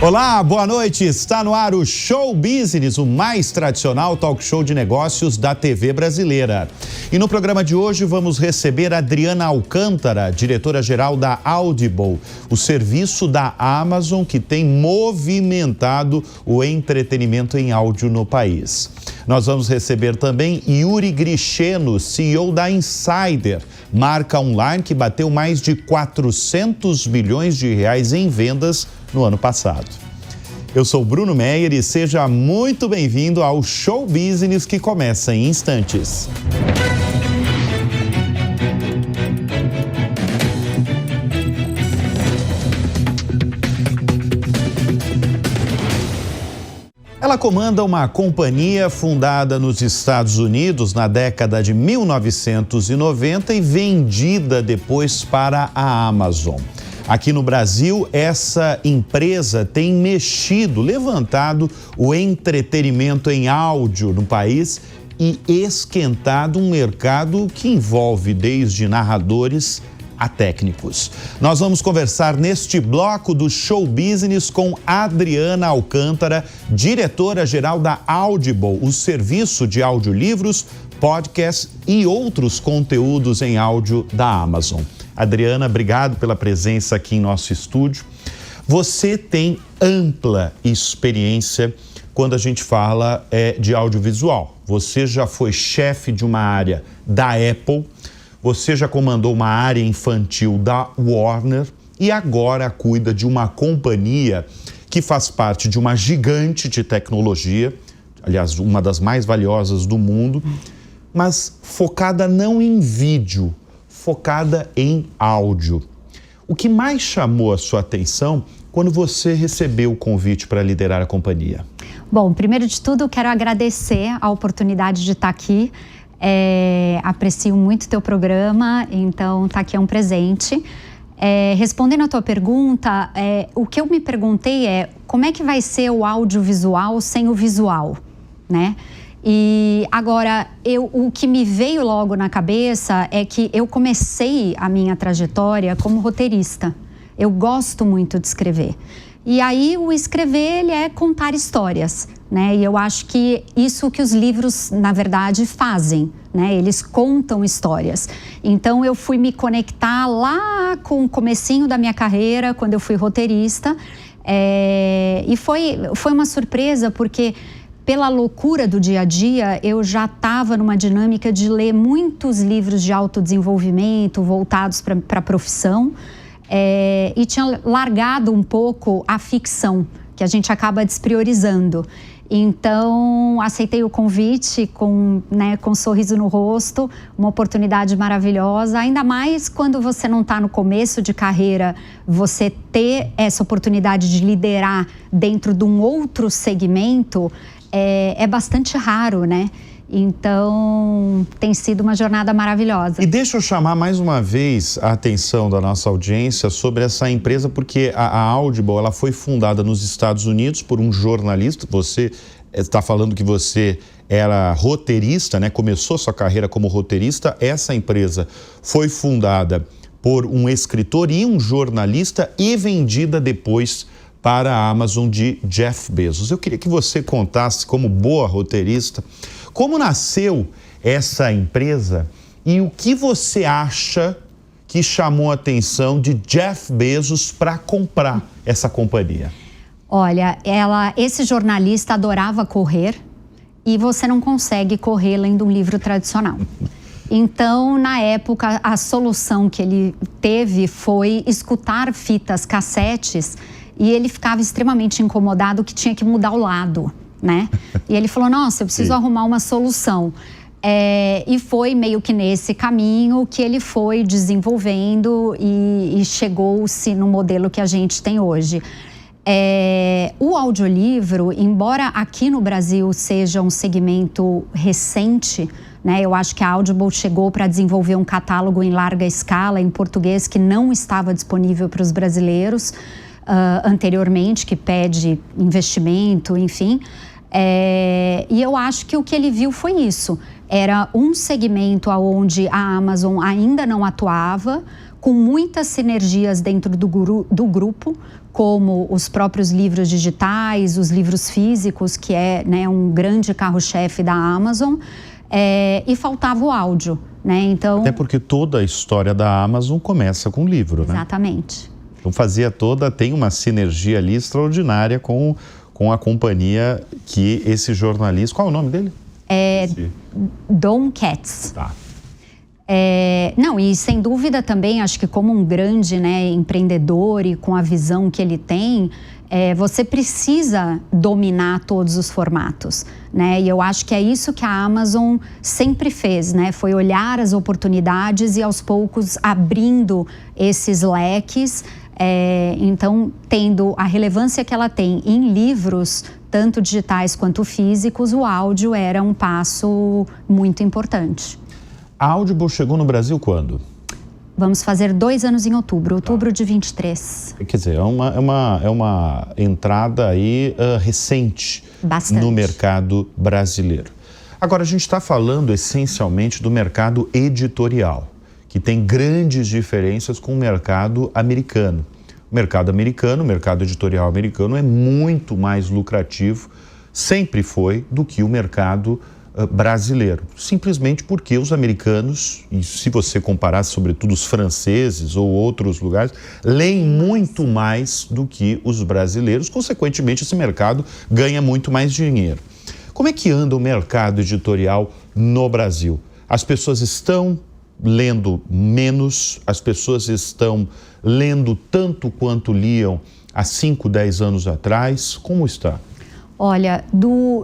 Olá, boa noite. Está no ar o Show Business, o mais tradicional talk show de negócios da TV brasileira. E no programa de hoje vamos receber a Adriana Alcântara, diretora-geral da Audible, o serviço da Amazon que tem movimentado o entretenimento em áudio no país. Nós vamos receber também Yuri Gricheno, CEO da Insider, marca online que bateu mais de 400 milhões de reais em vendas no ano passado. Eu sou Bruno Meyer e seja muito bem-vindo ao Show Business que começa em instantes. Ela comanda uma companhia fundada nos Estados Unidos na década de 1990 e vendida depois para a Amazon. Aqui no Brasil, essa empresa tem levantado o entretenimento em áudio no país e esquentado um mercado que envolve desde narradores a técnicos. Nós vamos conversar neste bloco do Show Business com Adriana Alcântara, diretora-geral da Audible, o serviço de audiolivros, podcasts e outros conteúdos em áudio da Amazon. Adriana, obrigado pela presença aqui em nosso estúdio. Você tem ampla experiência quando a gente fala de audiovisual. Você já foi chefe de uma área da Apple, você já comandou uma área infantil da Warner e agora cuida de uma companhia que faz parte de uma gigante de tecnologia, aliás, uma das mais valiosas do mundo, mas focada não em vídeo, focada em áudio. O que mais chamou a sua atenção quando você recebeu o convite para liderar a companhia? Bom, primeiro de tudo, quero agradecer a oportunidade de estar aqui. Aprecio muito o teu programa, então estar aqui é um presente. Respondendo a tua pergunta, o que eu me perguntei é como é que vai ser o audiovisual sem o visual, né? E agora, o que me veio logo na cabeça é que eu comecei a minha trajetória como roteirista. Eu gosto muito de escrever. E aí, o escrever, ele é contar histórias, né? E eu acho que isso que os livros, na verdade, fazem, né? Eles contam histórias. Então, eu fui me conectar lá com o comecinho da minha carreira, quando eu fui roteirista. E foi uma surpresa, porque pela loucura do dia a dia, eu já estava numa dinâmica de ler muitos livros de autodesenvolvimento voltados para a profissão e tinha largado um pouco a ficção, que a gente acaba despriorizando. Então, aceitei o convite com um sorriso no rosto, uma oportunidade maravilhosa, ainda mais quando você não está no começo de carreira, você ter essa oportunidade de liderar dentro de um outro segmento é bastante raro, né? Então, tem sido uma jornada maravilhosa. E deixa eu chamar mais uma vez a atenção da nossa audiência sobre essa empresa, porque a Audible, ela foi fundada nos Estados Unidos por um jornalista. Você está falando que você era roteirista, né? Começou sua carreira como roteirista. Essa empresa foi fundada por um escritor e um jornalista e vendida depois para a Amazon de Jeff Bezos. Eu queria que você contasse, como boa roteirista, como nasceu essa empresa e o que você acha que chamou a atenção de Jeff Bezos para comprar essa companhia. Olha, esse jornalista adorava correr e você não consegue correr lendo um livro tradicional. Então, na época, a solução que ele teve foi escutar fitas cassetes e ele ficava extremamente incomodado que tinha que mudar o lado, né? E ele falou, nossa, eu preciso arrumar uma solução. E foi meio que nesse caminho que ele foi desenvolvendo e chegou-se no modelo que a gente tem hoje. O audiolivro, embora aqui no Brasil seja um segmento recente, né, eu acho que a Audible chegou para desenvolver um catálogo em larga escala em português que não estava disponível para os brasileiros anteriormente, que pede investimento, enfim. E eu acho que o que ele viu foi isso. Era um segmento onde a Amazon ainda não atuava, com muitas sinergias dentro do grupo, como os próprios livros digitais, os livros físicos, que é, né, um grande carro-chefe da Amazon, e faltava o áudio, né? Então, até porque toda a história da Amazon começa com livro, né? Exatamente. Então tem uma sinergia ali extraordinária com a companhia que esse jornalista... Qual é o nome dele? Don Katz. Tá. Não, e sem dúvida também, acho que como um grande, né, empreendedor e com a visão que ele tem, você precisa dominar todos os formatos, né? E eu acho que é isso que a Amazon sempre fez, né? Foi olhar as oportunidades e aos poucos abrindo esses leques. Então, tendo a relevância que ela tem em livros, tanto digitais quanto físicos, o áudio era um passo muito importante. A Audible chegou no Brasil quando? Vamos fazer 2 anos em outubro de 23. Quer dizer, é uma entrada aí recente. Bastante. No mercado brasileiro. Agora, a gente está falando essencialmente do mercado editorial, que tem grandes diferenças com o mercado americano. O mercado editorial americano é muito mais lucrativo, sempre foi, do que o mercado brasileiro. Simplesmente porque os americanos, e se você comparar sobretudo os franceses ou outros lugares, leem muito mais do que os brasileiros. Consequentemente, esse mercado ganha muito mais dinheiro. Como é que anda o mercado editorial no Brasil? As pessoas estão lendo menos, as pessoas estão lendo tanto quanto liam há 5, 10 anos atrás. Como está? Olha,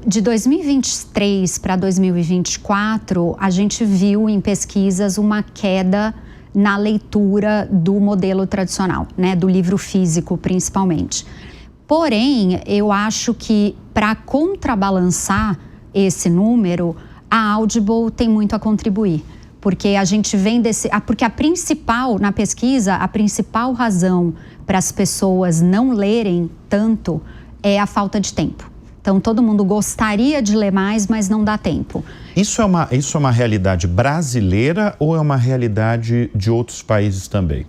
de 2023 para 2024, a gente viu em pesquisas uma queda na leitura do modelo tradicional, né, do livro físico principalmente. Porém, eu acho que para contrabalançar esse número, a Audible tem muito a contribuir. Porque a gente vem porque na pesquisa, a principal razão para as pessoas não lerem tanto é a falta de tempo. Então, todo mundo gostaria de ler mais, mas não dá tempo. Isso é uma realidade brasileira ou é uma realidade de outros países também?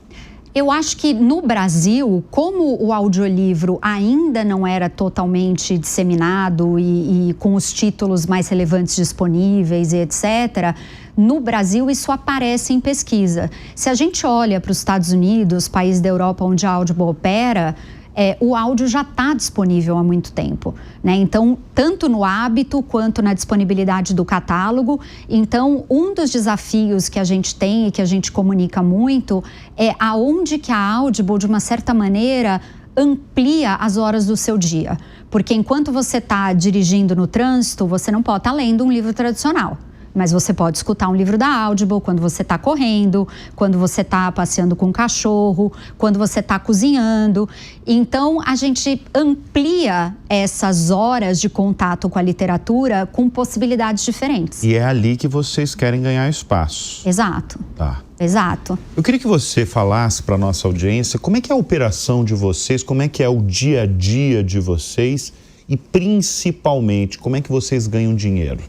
Eu acho que no Brasil, como o audiolivro ainda não era totalmente disseminado e com os títulos mais relevantes disponíveis e etc., no Brasil isso aparece em pesquisa. Se a gente olha para os Estados Unidos, país da Europa onde a Audible opera, o áudio já está disponível há muito tempo, né? Então, tanto no hábito quanto na disponibilidade do catálogo. Então, um dos desafios que a gente tem e que a gente comunica muito é aonde que a Audible, de uma certa maneira, amplia as horas do seu dia. Porque enquanto você está dirigindo no trânsito, você não pode estar lendo um livro tradicional. Mas você pode escutar um livro da Audible quando você está correndo, quando você está passeando com o cachorro, quando você está cozinhando. Então, a gente amplia essas horas de contato com a literatura com possibilidades diferentes. E é ali que vocês querem ganhar espaço. Exato. Tá. Exato. Eu queria que você falasse para a nossa audiência como é que é a operação de vocês, como é que é o dia a dia de vocês e, principalmente, como é que vocês ganham dinheiro?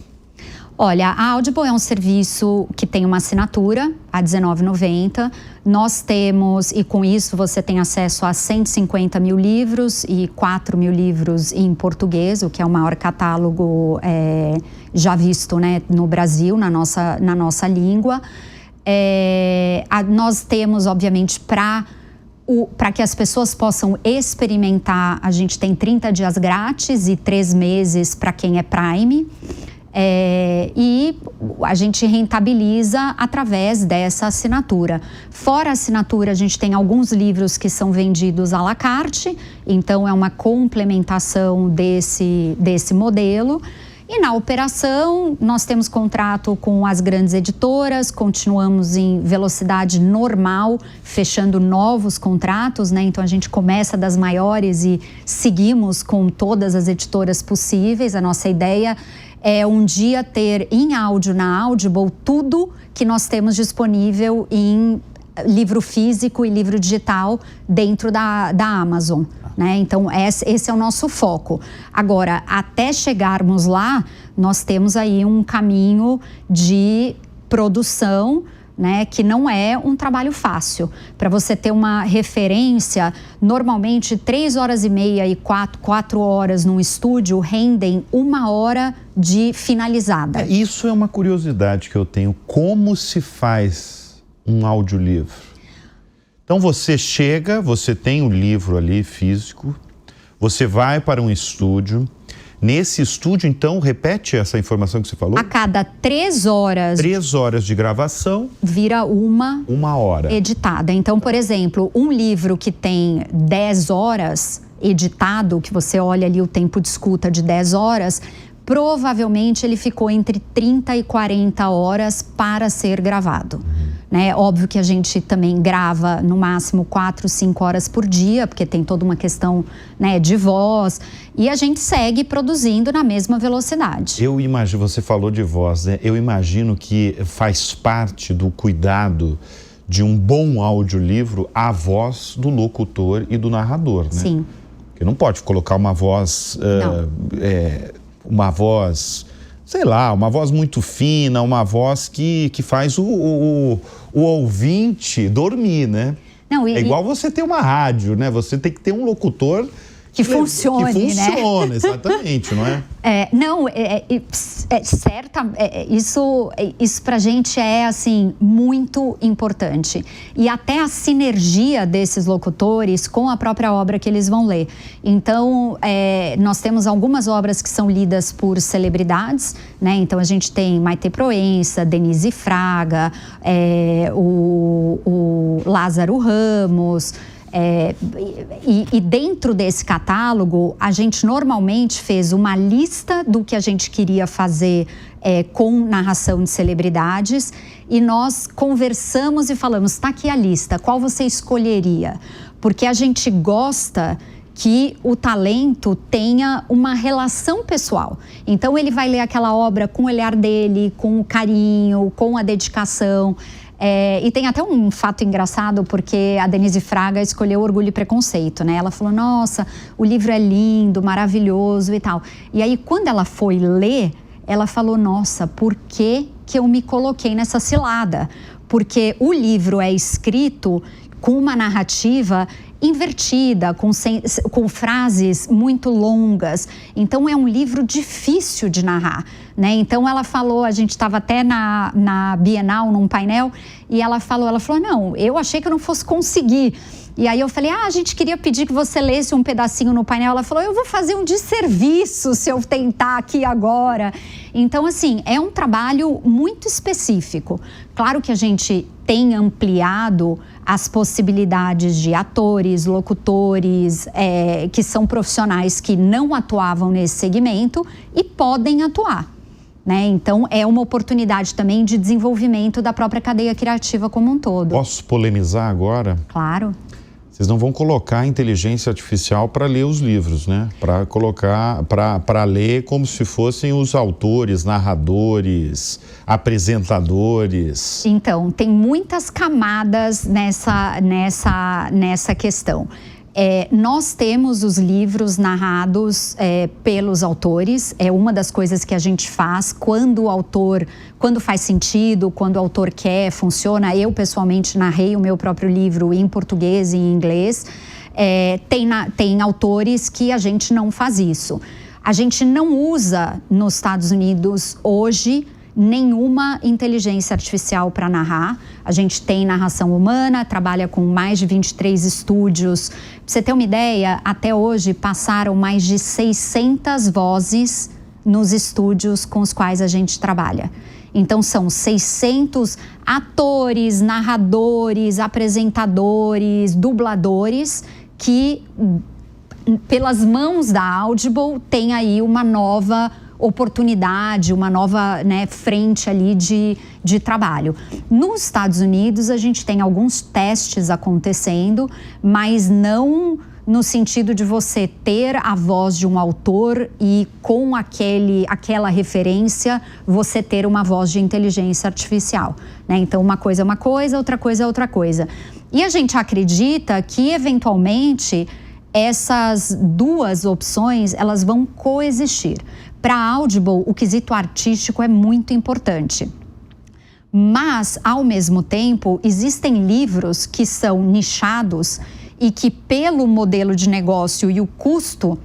Olha, a Audible é um serviço que tem uma assinatura a R$19,90. Nós temos, e com isso você tem acesso a 150 mil livros e 4 mil livros em português, o que é o maior catálogo já visto, né, no Brasil, na nossa língua. Nós temos, obviamente, para que as pessoas possam experimentar, a gente tem 30 dias grátis e 3 meses para quem é Prime. E a gente rentabiliza através dessa assinatura. Fora a assinatura, a gente tem alguns livros que são vendidos à la carte, então é uma complementação desse modelo. E na operação, nós temos contrato com as grandes editoras, continuamos em velocidade normal, fechando novos contratos, né? Então a gente começa das maiores e seguimos com todas as editoras possíveis. A nossa ideia é um dia ter em áudio na Audible tudo que nós temos disponível em livro físico e livro digital dentro da Amazon, né? Então esse é o nosso foco. Agora, até chegarmos lá, nós temos aí um caminho de produção né, que não é um trabalho fácil. Para você ter uma referência, normalmente 3 horas e meia e 4 horas num estúdio rendem 1 hora de finalizada. Isso é uma curiosidade que eu tenho. Como se faz um audiolivro? Então você chega, você tem o livro ali físico, você vai para um estúdio. Nesse estúdio, então, repete essa informação que você falou? A cada 3 horas... 3 horas de gravação... Vira 1 hora. Editada. Então, por exemplo, um livro que tem 10 horas editado, que você olha ali o tempo de escuta de 10 horas, provavelmente ele ficou entre 30 e 40 horas para ser gravado. Né? Óbvio que a gente também grava no máximo 4, 5 horas por dia, porque tem toda uma questão, né, de voz, e a gente segue produzindo na mesma velocidade. Eu imagino, você falou de voz, né? Eu imagino que faz parte do cuidado de um bom audiolivro a voz do locutor e do narrador, né? Sim. Porque não pode colocar uma voz, sei lá, uma voz muito fina, uma voz que faz o ouvinte dormir, né? Não, é igual você ter uma rádio, né? Você tem que ter um locutor que funcione, que funcione, né? Exatamente, não é? Isso pra gente é, assim, muito importante. E até a sinergia desses locutores com a própria obra que eles vão ler. Então, nós temos algumas obras que são lidas por celebridades, né? Então, a gente tem Maite Proença, Denise Fraga, o Lázaro Ramos... E dentro desse catálogo, a gente normalmente fez uma lista do que a gente queria fazer com narração de celebridades e nós conversamos e falamos, está aqui a lista, qual você escolheria? Porque a gente gosta que o talento tenha uma relação pessoal. Então, ele vai ler aquela obra com o olhar dele, com o carinho, com a dedicação. E tem até um fato engraçado, porque a Denise Fraga escolheu Orgulho e Preconceito, né? Ela falou, nossa, o livro é lindo, maravilhoso e tal. E aí, quando ela foi ler, ela falou, nossa, por que eu me coloquei nessa cilada? Porque o livro é escrito com uma narrativa invertida, com frases muito longas. Então, é um livro difícil de narrar, né? Então, ela falou, a gente estava até na Bienal, num painel, e ela falou, não, eu achei que eu não fosse conseguir. E aí eu falei, a gente queria pedir que você lesse um pedacinho no painel. Ela falou, eu vou fazer um desserviço se eu tentar aqui agora. Então, assim, é um trabalho muito específico. Claro que a gente tem ampliado as possibilidades de atores, locutores, que são profissionais que não atuavam nesse segmento e podem atuar, né? Então, é uma oportunidade também de desenvolvimento da própria cadeia criativa como um todo. Posso polemizar agora? Claro. Vocês não vão colocar a inteligência artificial para ler os livros, né? Para ler como se fossem os autores, narradores, apresentadores. Então, tem muitas camadas nessa questão. Nós temos os livros narrados pelos autores, é uma das coisas que a gente faz quando faz sentido, quando o autor quer, funciona. Eu, pessoalmente, narrei o meu próprio livro em português e em inglês. Tem autores que a gente não faz isso. A gente não usa nos Estados Unidos hoje nenhuma inteligência artificial para narrar. A gente tem narração humana, trabalha com mais de 23 estúdios. Pra você ter uma ideia, até hoje passaram mais de 600 vozes nos estúdios com os quais a gente trabalha. Então, são 600 atores, narradores, apresentadores, dubladores que, pelas mãos da Audible, tem aí uma nova oportunidade, uma nova, né, frente ali de trabalho. Nos Estados Unidos, a gente tem alguns testes acontecendo, mas não no sentido de você ter a voz de um autor e com aquela referência você ter uma voz de inteligência artificial, né? Então, uma coisa é uma coisa, outra coisa é outra coisa. E a gente acredita que, eventualmente, essas duas opções, elas vão coexistir. Para a Audible, o quesito artístico é muito importante. Mas, ao mesmo tempo, existem livros que são nichados e que, pelo modelo de negócio e o custo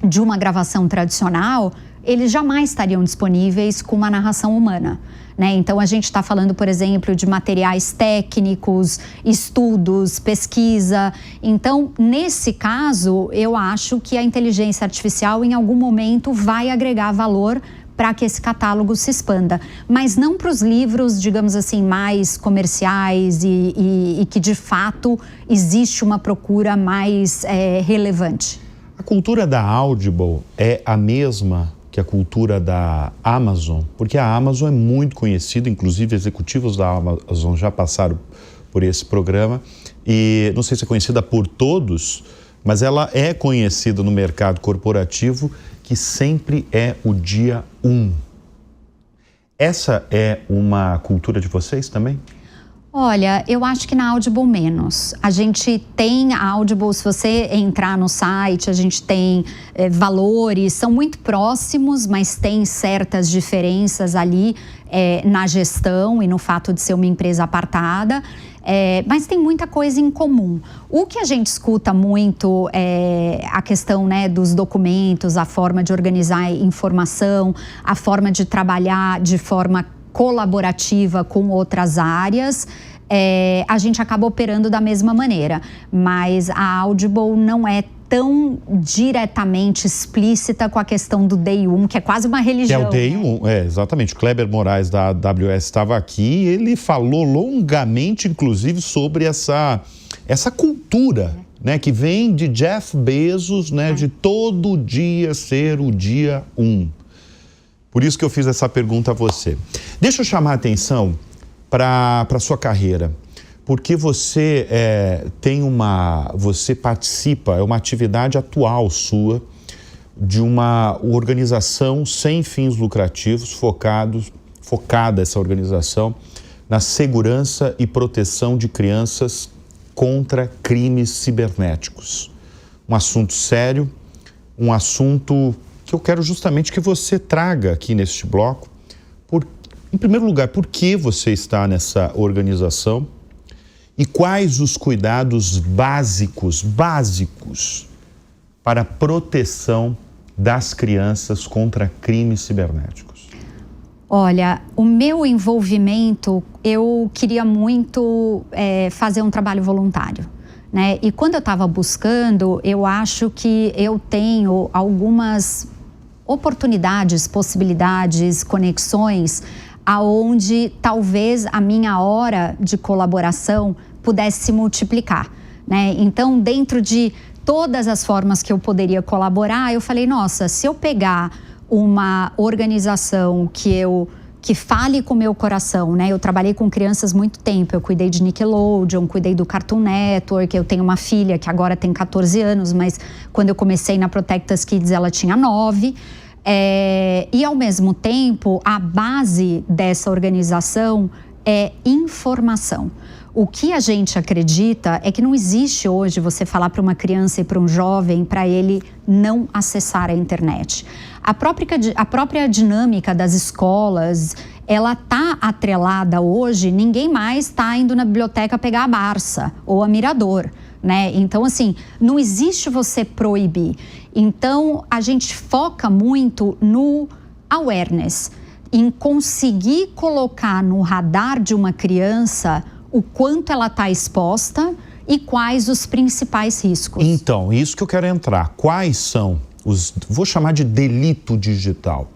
de uma gravação tradicional, eles jamais estariam disponíveis com uma narração humana, né? Então, a gente está falando, por exemplo, de materiais técnicos, estudos, pesquisa. Então, nesse caso, eu acho que a inteligência artificial, em algum momento, vai agregar valor para que esse catálogo se expanda, mas não para os livros, digamos assim, mais comerciais e que, de fato, existe uma procura mais relevante. A cultura da Audible é a mesma que a cultura da Amazon? Porque a Amazon é muito conhecida, inclusive executivos da Amazon já passaram por esse programa, e não sei se é conhecida por todos, mas ela é conhecida no mercado corporativo que sempre é o dia 1. Essa é uma cultura de vocês também? Olha, eu acho que na Audible menos. A gente tem a Audible, se você entrar no site, a gente tem valores, são muito próximos, mas tem certas diferenças ali na gestão e no fato de ser uma empresa apartada. Mas tem muita coisa em comum. O que a gente escuta muito é a questão, né, dos documentos, a forma de organizar informação, a forma de trabalhar de forma colaborativa com outras áreas. A gente acaba operando da mesma maneira, mas a Audible não é tão diretamente explícita com a questão do Day 1, que é quase uma religião. Que é o Day 1, exatamente. Kleber Moraes, da AWS, estava aqui e ele falou longamente, inclusive, sobre essa cultura, né, que vem de Jeff Bezos, né, de todo dia ser o dia 1. Por isso que eu fiz essa pergunta a você. Deixa eu chamar a atenção para a sua carreira. Porque você você participa, é uma atividade atual sua, de uma organização sem fins lucrativos, focada essa organização na segurança e proteção de crianças contra crimes cibernéticos. Um assunto sério, um assunto que eu quero justamente que você traga aqui neste bloco. Em primeiro lugar, por que você está nessa organização? E quais os cuidados básicos para a proteção das crianças contra crimes cibernéticos? Olha, o meu envolvimento, eu queria muito fazer um trabalho voluntário, né? E quando eu estava buscando, eu acho que eu tenho algumas oportunidades, possibilidades, conexões, aonde talvez a minha hora de colaboração pudesse se multiplicar, né? Então, dentro de todas as formas que eu poderia colaborar, eu falei, nossa, se eu pegar uma organização que fale com o meu coração, né? Eu trabalhei com crianças muito tempo, eu cuidei de Nickelodeon, cuidei do Cartoon Network, eu tenho uma filha que agora tem 14 anos, mas quando eu comecei na Protect Us Kids ela tinha 9. E ao mesmo tempo, a base dessa organização é informação. O que a gente acredita é que não existe hoje você falar para uma criança e para um jovem para ele não acessar a internet. A própria dinâmica das escolas, ela está atrelada hoje, ninguém mais está indo na biblioteca pegar a Barça ou a Mirador, né? Então, assim, não existe você proibir. Então, a gente foca muito no awareness, em conseguir colocar no radar de uma criança o quanto ela está exposta e quais os principais riscos. Então, isso que eu quero entrar. Quais são os, vou chamar de delito digital,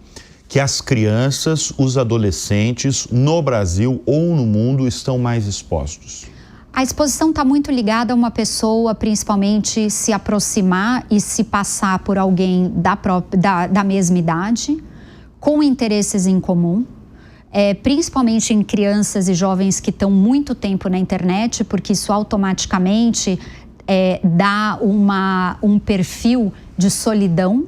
que as crianças, os adolescentes no Brasil ou no mundo estão mais expostos? A exposição está muito ligada a uma pessoa, principalmente, se aproximar e se passar por alguém da mesma idade, com interesses em comum, principalmente em crianças e jovens que estão muito tempo na internet, porque isso automaticamente dá um perfil de solidão.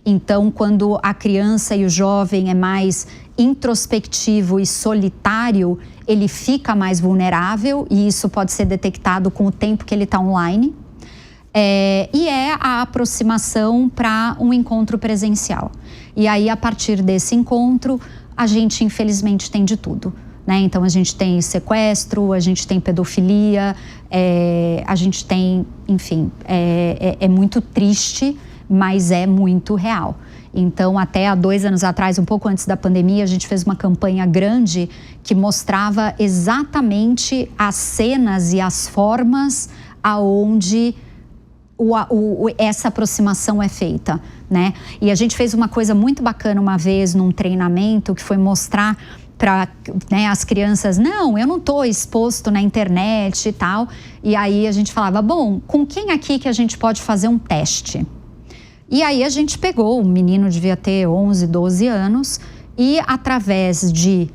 Então, quando a criança e o jovem é mais introspectivo e solitário, ele fica mais vulnerável e isso pode ser detectado com o tempo que ele está online. E é a aproximação para um encontro presencial. E aí, a partir desse encontro, a gente, infelizmente, tem de tudo, né? Então a gente tem sequestro, a gente tem pedofilia, a gente tem, enfim, é muito triste, mas é muito real. Então, até há 2 anos atrás, um pouco antes da pandemia, a gente fez uma campanha grande que mostrava exatamente as cenas e as formas aonde essa aproximação é feita, né? E a gente fez uma coisa muito bacana uma vez num treinamento, que foi mostrar para, né, as crianças, não, eu não estou exposto na internet e tal. E aí a gente falava, bom, com quem aqui que a gente pode fazer um teste? E aí a gente pegou, o menino devia ter 11, 12 anos, e através de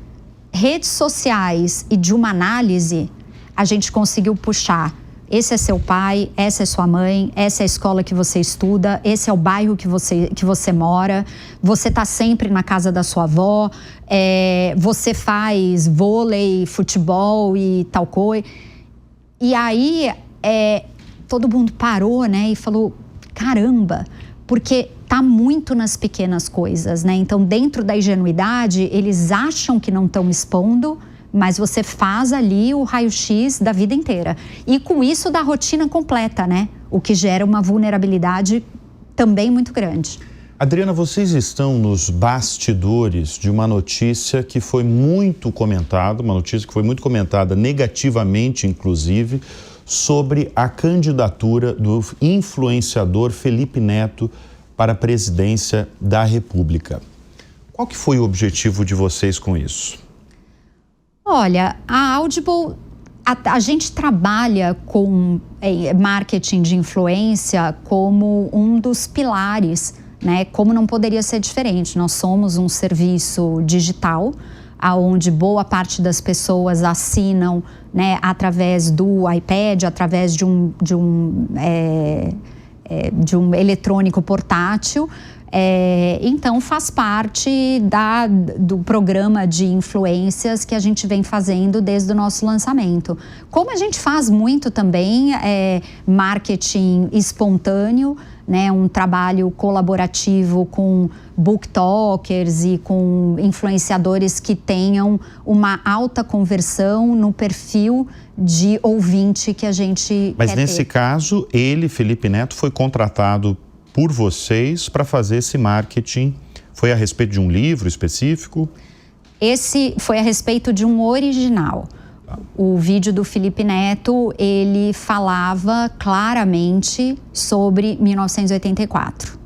redes sociais e de uma análise, a gente conseguiu puxar, esse é seu pai, essa é sua mãe, essa é a escola que você estuda, esse é o bairro que você mora, você está sempre na casa da sua avó, você faz vôlei, futebol e tal coisa. E aí todo mundo parou, né, e falou, caramba, porque tá muito nas pequenas coisas, né? Então, dentro da ingenuidade, eles acham que não estão expondo, mas você faz ali o raio-x da vida inteira. E com isso, da rotina completa, né? O que gera uma vulnerabilidade também muito grande. Adriana, vocês estão nos bastidores de uma notícia que foi muito comentada, uma notícia que foi muito comentada negativamente, inclusive, sobre a candidatura do influenciador Felipe Neto para a presidência da República. Qual que foi o objetivo de vocês com isso? Olha, a Audible, a gente trabalha com marketing de influência como um dos pilares, né? Como não poderia ser diferente. Nós somos um serviço digital, onde boa parte das pessoas assinam, né, através do iPad, através de um eletrônico portátil. Então faz parte do programa de influências que a gente vem fazendo desde o nosso lançamento. Como a gente faz muito também marketing espontâneo, né, um trabalho colaborativo com booktokers e com influenciadores que tenham uma alta conversão no perfil de ouvinte que a gente Mas nesse caso, Felipe Neto, foi contratado por vocês para fazer esse marketing. Foi a respeito de um livro específico? Esse foi a respeito de um original. O vídeo do Felipe Neto, ele falava claramente sobre 1984.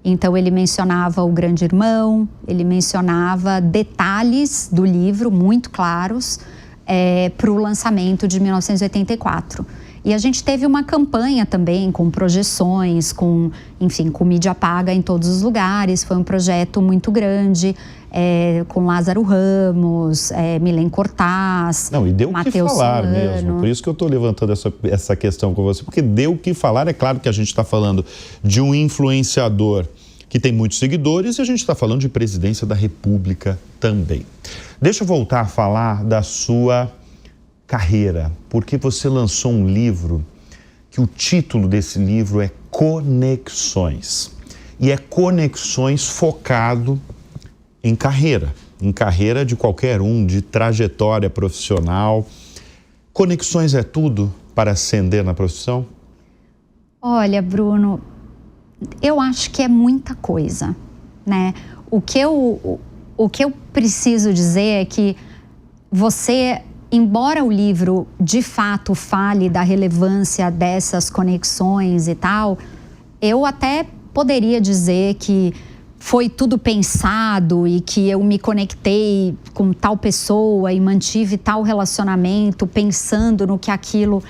Então, ele mencionava o Grande Irmão, ele mencionava detalhes do livro muito claros para o lançamento de 1984. E a gente teve uma campanha também com projeções, com mídia paga em todos os lugares. Foi um projeto muito grande, com Lázaro Ramos, Milen Cortaz, Não, e deu o que falar Solano. mesmo. Por isso que eu estou levantando essa questão com você, porque deu o que falar. É claro que a gente está falando de um influenciador que tem muitos seguidores e a gente está falando de presidência da República também. Deixa eu voltar a falar da sua carreira, porque você lançou um livro que o título desse livro é Conexões. E é Conexões focado em carreira de qualquer um, de trajetória profissional. Conexões é tudo para ascender na profissão? Olha, Bruno, eu acho que é muita coisa, né? O que eu preciso dizer é que você, embora o livro de fato fale da relevância dessas conexões e tal, eu até poderia dizer que foi tudo pensado e que eu me conectei com tal pessoa e mantive tal relacionamento pensando no que aquilo...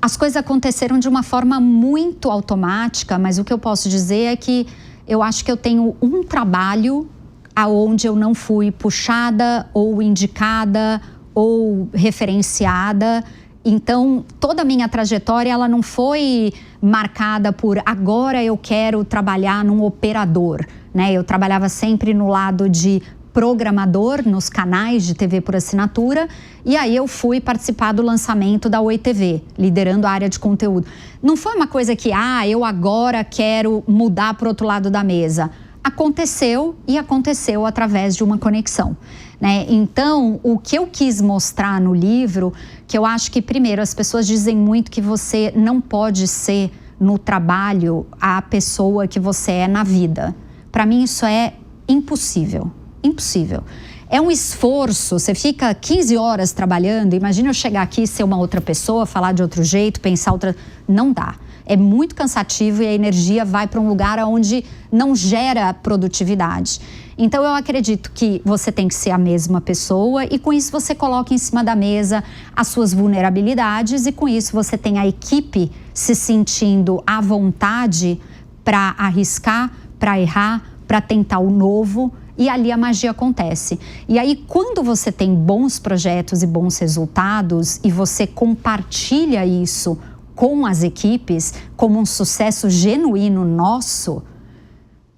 As coisas aconteceram de uma forma muito automática, mas o que eu posso dizer é que eu acho que eu tenho um trabalho aonde eu não fui puxada ou indicada ou referenciada. Então, toda a minha trajetória, ela não foi marcada por agora eu quero trabalhar num operador, né? Eu trabalhava sempre no lado de programador, nos canais de TV por assinatura, e aí eu fui participar do lançamento da Oi TV, liderando a área de conteúdo. Não foi uma coisa que, eu agora quero mudar para o outro lado da mesa. aconteceu e aconteceu através de uma conexão, né? Então, o que eu quis mostrar no livro, que eu acho que, primeiro, as pessoas dizem muito que você não pode ser no trabalho a pessoa que você é na vida. Para mim, isso é impossível, impossível. É um esforço, você fica 15 horas trabalhando, imagina eu chegar aqui e ser uma outra pessoa, falar de outro jeito, pensar outra... Não dá. É muito cansativo e a energia vai para um lugar onde não gera produtividade. Então, eu acredito que você tem que ser a mesma pessoa e com isso você coloca em cima da mesa as suas vulnerabilidades e com isso você tem a equipe se sentindo à vontade para arriscar, para errar, para tentar o novo e ali a magia acontece. E aí, quando você tem bons projetos e bons resultados e você compartilha isso com as equipes, como um sucesso genuíno nosso,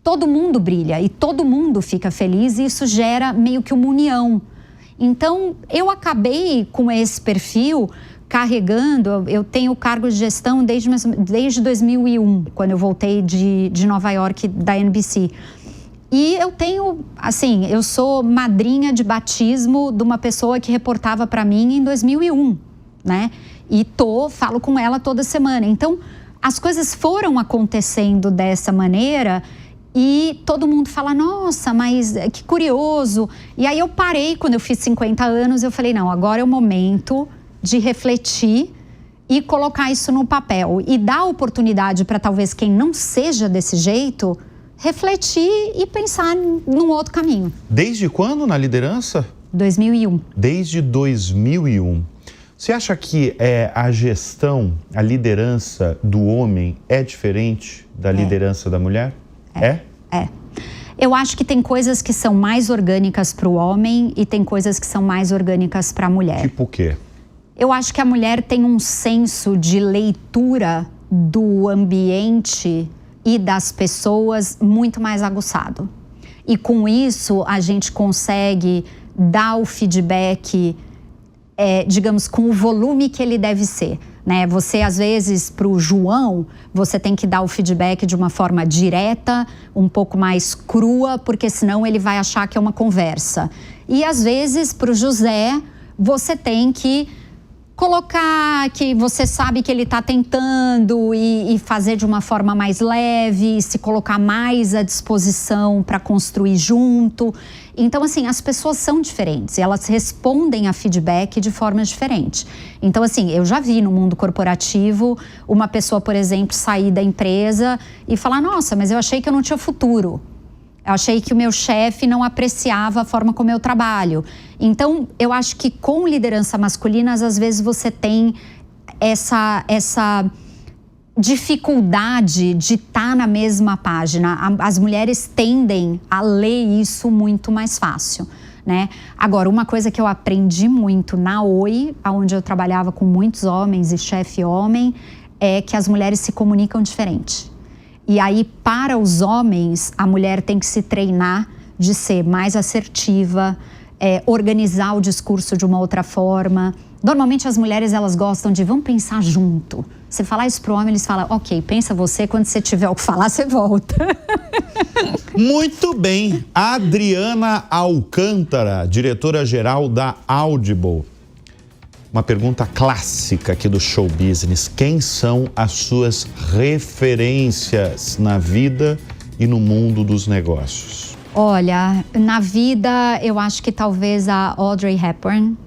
todo mundo brilha e todo mundo fica feliz e isso gera meio que uma união. Então, eu acabei com esse perfil carregando, eu tenho o cargo de gestão desde 2001, quando eu voltei de Nova York, da NBC. E eu tenho, assim, eu sou madrinha de batismo de uma pessoa que reportava para mim em 2001, né? E falo com ela toda semana. Então, as coisas foram acontecendo dessa maneira e todo mundo fala, nossa, mas que curioso. E aí eu parei, quando eu fiz 50 anos, eu falei, não, agora é o momento de refletir e colocar isso no papel. E dar oportunidade para talvez quem não seja desse jeito, refletir e pensar num outro caminho. Desde quando na liderança? 2001. Desde 2001. Você acha que a gestão, a liderança do homem é diferente da liderança da mulher? É. Eu acho que tem coisas que são mais orgânicas para o homem e tem coisas que são mais orgânicas para a mulher. Tipo o quê? Eu acho que a mulher tem um senso de leitura do ambiente e das pessoas muito mais aguçado. E com isso a gente consegue dar o feedback, digamos, com o volume que ele deve ser, né? Você, às vezes, para o João, você tem que dar o feedback de uma forma direta, um pouco mais crua, porque senão ele vai achar que é uma conversa. E, às vezes, para o José, você tem que colocar que você sabe que ele está tentando e fazer de uma forma mais leve, se colocar mais à disposição para construir junto. Então, assim, as pessoas são diferentes, elas respondem a feedback de forma diferente. Então, assim, eu já vi no mundo corporativo uma pessoa, por exemplo, sair da empresa e falar, nossa, mas eu achei que eu não tinha futuro. Eu achei que o meu chefe não apreciava a forma como eu trabalho. Então, eu acho que com liderança masculina, às vezes você tem essa dificuldade de estar na mesma página. As mulheres tendem a ler isso muito mais fácil, né? Agora, uma coisa que eu aprendi muito na Oi, onde eu trabalhava com muitos homens e chefe homem, é que as mulheres se comunicam diferente. E aí, para os homens, a mulher tem que se treinar de ser mais assertiva, organizar o discurso de uma outra forma. Normalmente, as mulheres, elas gostam de, vamos pensar junto. Você falar isso para o homem, eles falam, ok, pensa você, quando você tiver o que falar, você volta. Muito bem. Adriana Alcântara, diretora-geral da Audible. Uma pergunta clássica aqui do show business. Quem são as suas referências na vida e no mundo dos negócios? Olha, na vida, eu acho que talvez a Audrey Hepburn.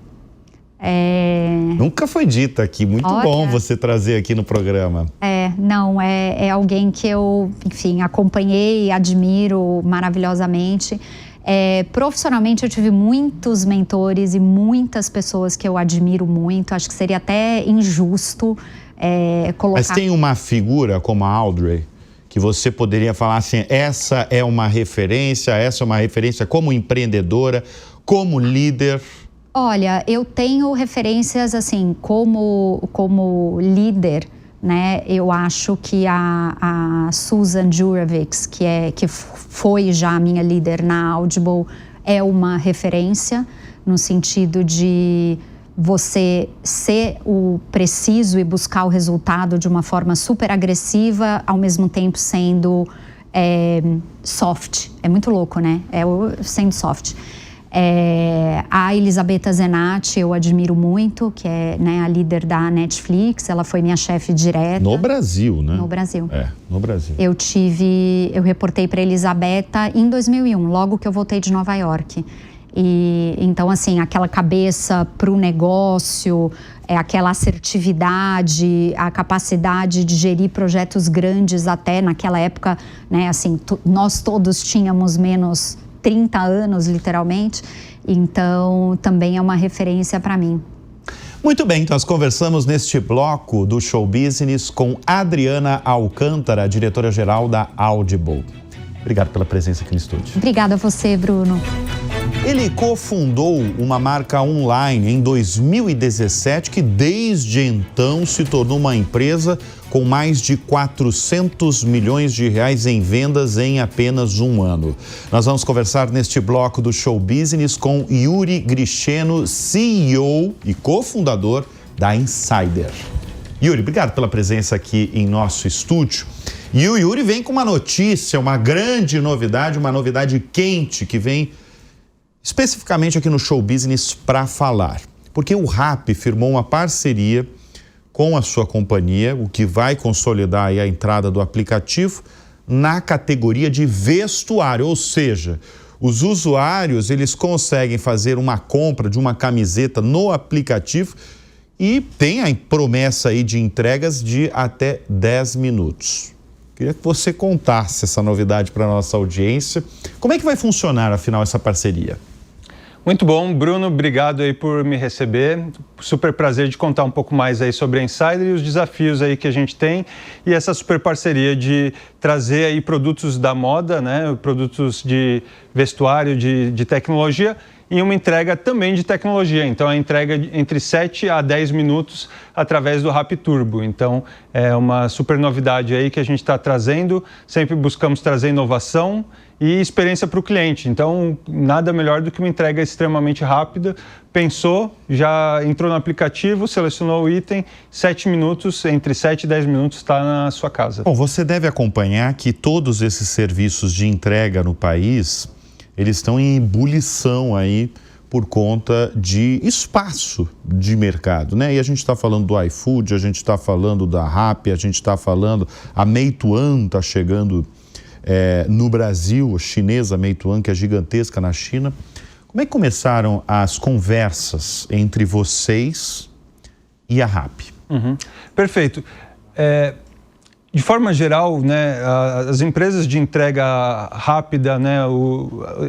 Nunca foi dita aqui. Muito bom você trazer aqui no programa. É alguém que eu, enfim, acompanhei e admiro maravilhosamente. Profissionalmente, eu tive muitos mentores e muitas pessoas que eu admiro muito. Acho que seria até injusto colocar... Mas tem uma figura como a Audrey que você poderia falar assim, essa é uma referência como empreendedora, como líder? Olha, eu tenho referências assim, como líder, né? Eu acho que a Susan Jurevich, que foi já a minha líder na Audible, é uma referência no sentido de você ser o preciso e buscar o resultado de uma forma super agressiva, ao mesmo tempo sendo soft. É muito louco, né? Sendo soft. A Elisabetta Zenatti eu admiro muito, que é, né, a líder da Netflix. Ela foi minha chefe direta. No Brasil, né? No Brasil. No Brasil. Eu reportei para Elisabetta em 2001, logo que eu voltei de Nova York. E então, assim, aquela cabeça para o negócio, aquela assertividade, a capacidade de gerir projetos grandes até naquela época, né? Assim, nós todos tínhamos menos 30 anos, literalmente. Então, também é uma referência para mim. Muito bem, nós conversamos neste bloco do Show Business com Adriana Alcântara, diretora-geral da Audible. Obrigado pela presença aqui no estúdio. Obrigada a você, Bruno. Ele cofundou uma marca online em 2017 que desde então se tornou uma empresa com mais de 400 milhões de reais em vendas em apenas um ano. Nós vamos conversar neste bloco do Show Business com Yuri Gricheno, CEO e cofundador da Insider. Yuri, obrigado pela presença aqui em nosso estúdio. E o Yuri vem com uma notícia, uma grande novidade, uma novidade quente que vem especificamente aqui no Show Business para falar. Porque o Rappi firmou uma parceria com a sua companhia, o que vai consolidar aí a entrada do aplicativo na categoria de vestuário, ou seja, os usuários eles conseguem fazer uma compra de uma camiseta no aplicativo e tem a promessa aí de entregas de até 10 minutos. Queria que você contasse essa novidade para a nossa audiência. Como é que vai funcionar, afinal, essa parceria? Muito bom, Bruno, obrigado aí por me receber. Super prazer de contar um pouco mais aí sobre a Insider e os desafios aí que a gente tem e essa super parceria de trazer aí produtos da moda, né, produtos de vestuário, de tecnologia e uma entrega também de tecnologia. Então, a entrega entre 7 a 10 minutos através do Rappi Turbo. Então, é uma super novidade aí que a gente está trazendo. Sempre buscamos trazer inovação e experiência para o cliente. Então, nada melhor do que uma entrega extremamente rápida. Pensou, já entrou no aplicativo, selecionou o item, 7 minutos, entre 7 e 10 minutos está na sua casa. Bom, você deve acompanhar que todos esses serviços de entrega no país, eles estão em ebulição aí por conta de espaço de mercado, né? E a gente está falando do iFood, a gente está falando da Rappi, a gente está falando... A Meituan está chegando no Brasil, a chinesa Meituan, que é gigantesca na China. Como é que começaram as conversas entre vocês e a Rappi? Perfeito. De forma geral, né, as empresas de entrega rápida, né,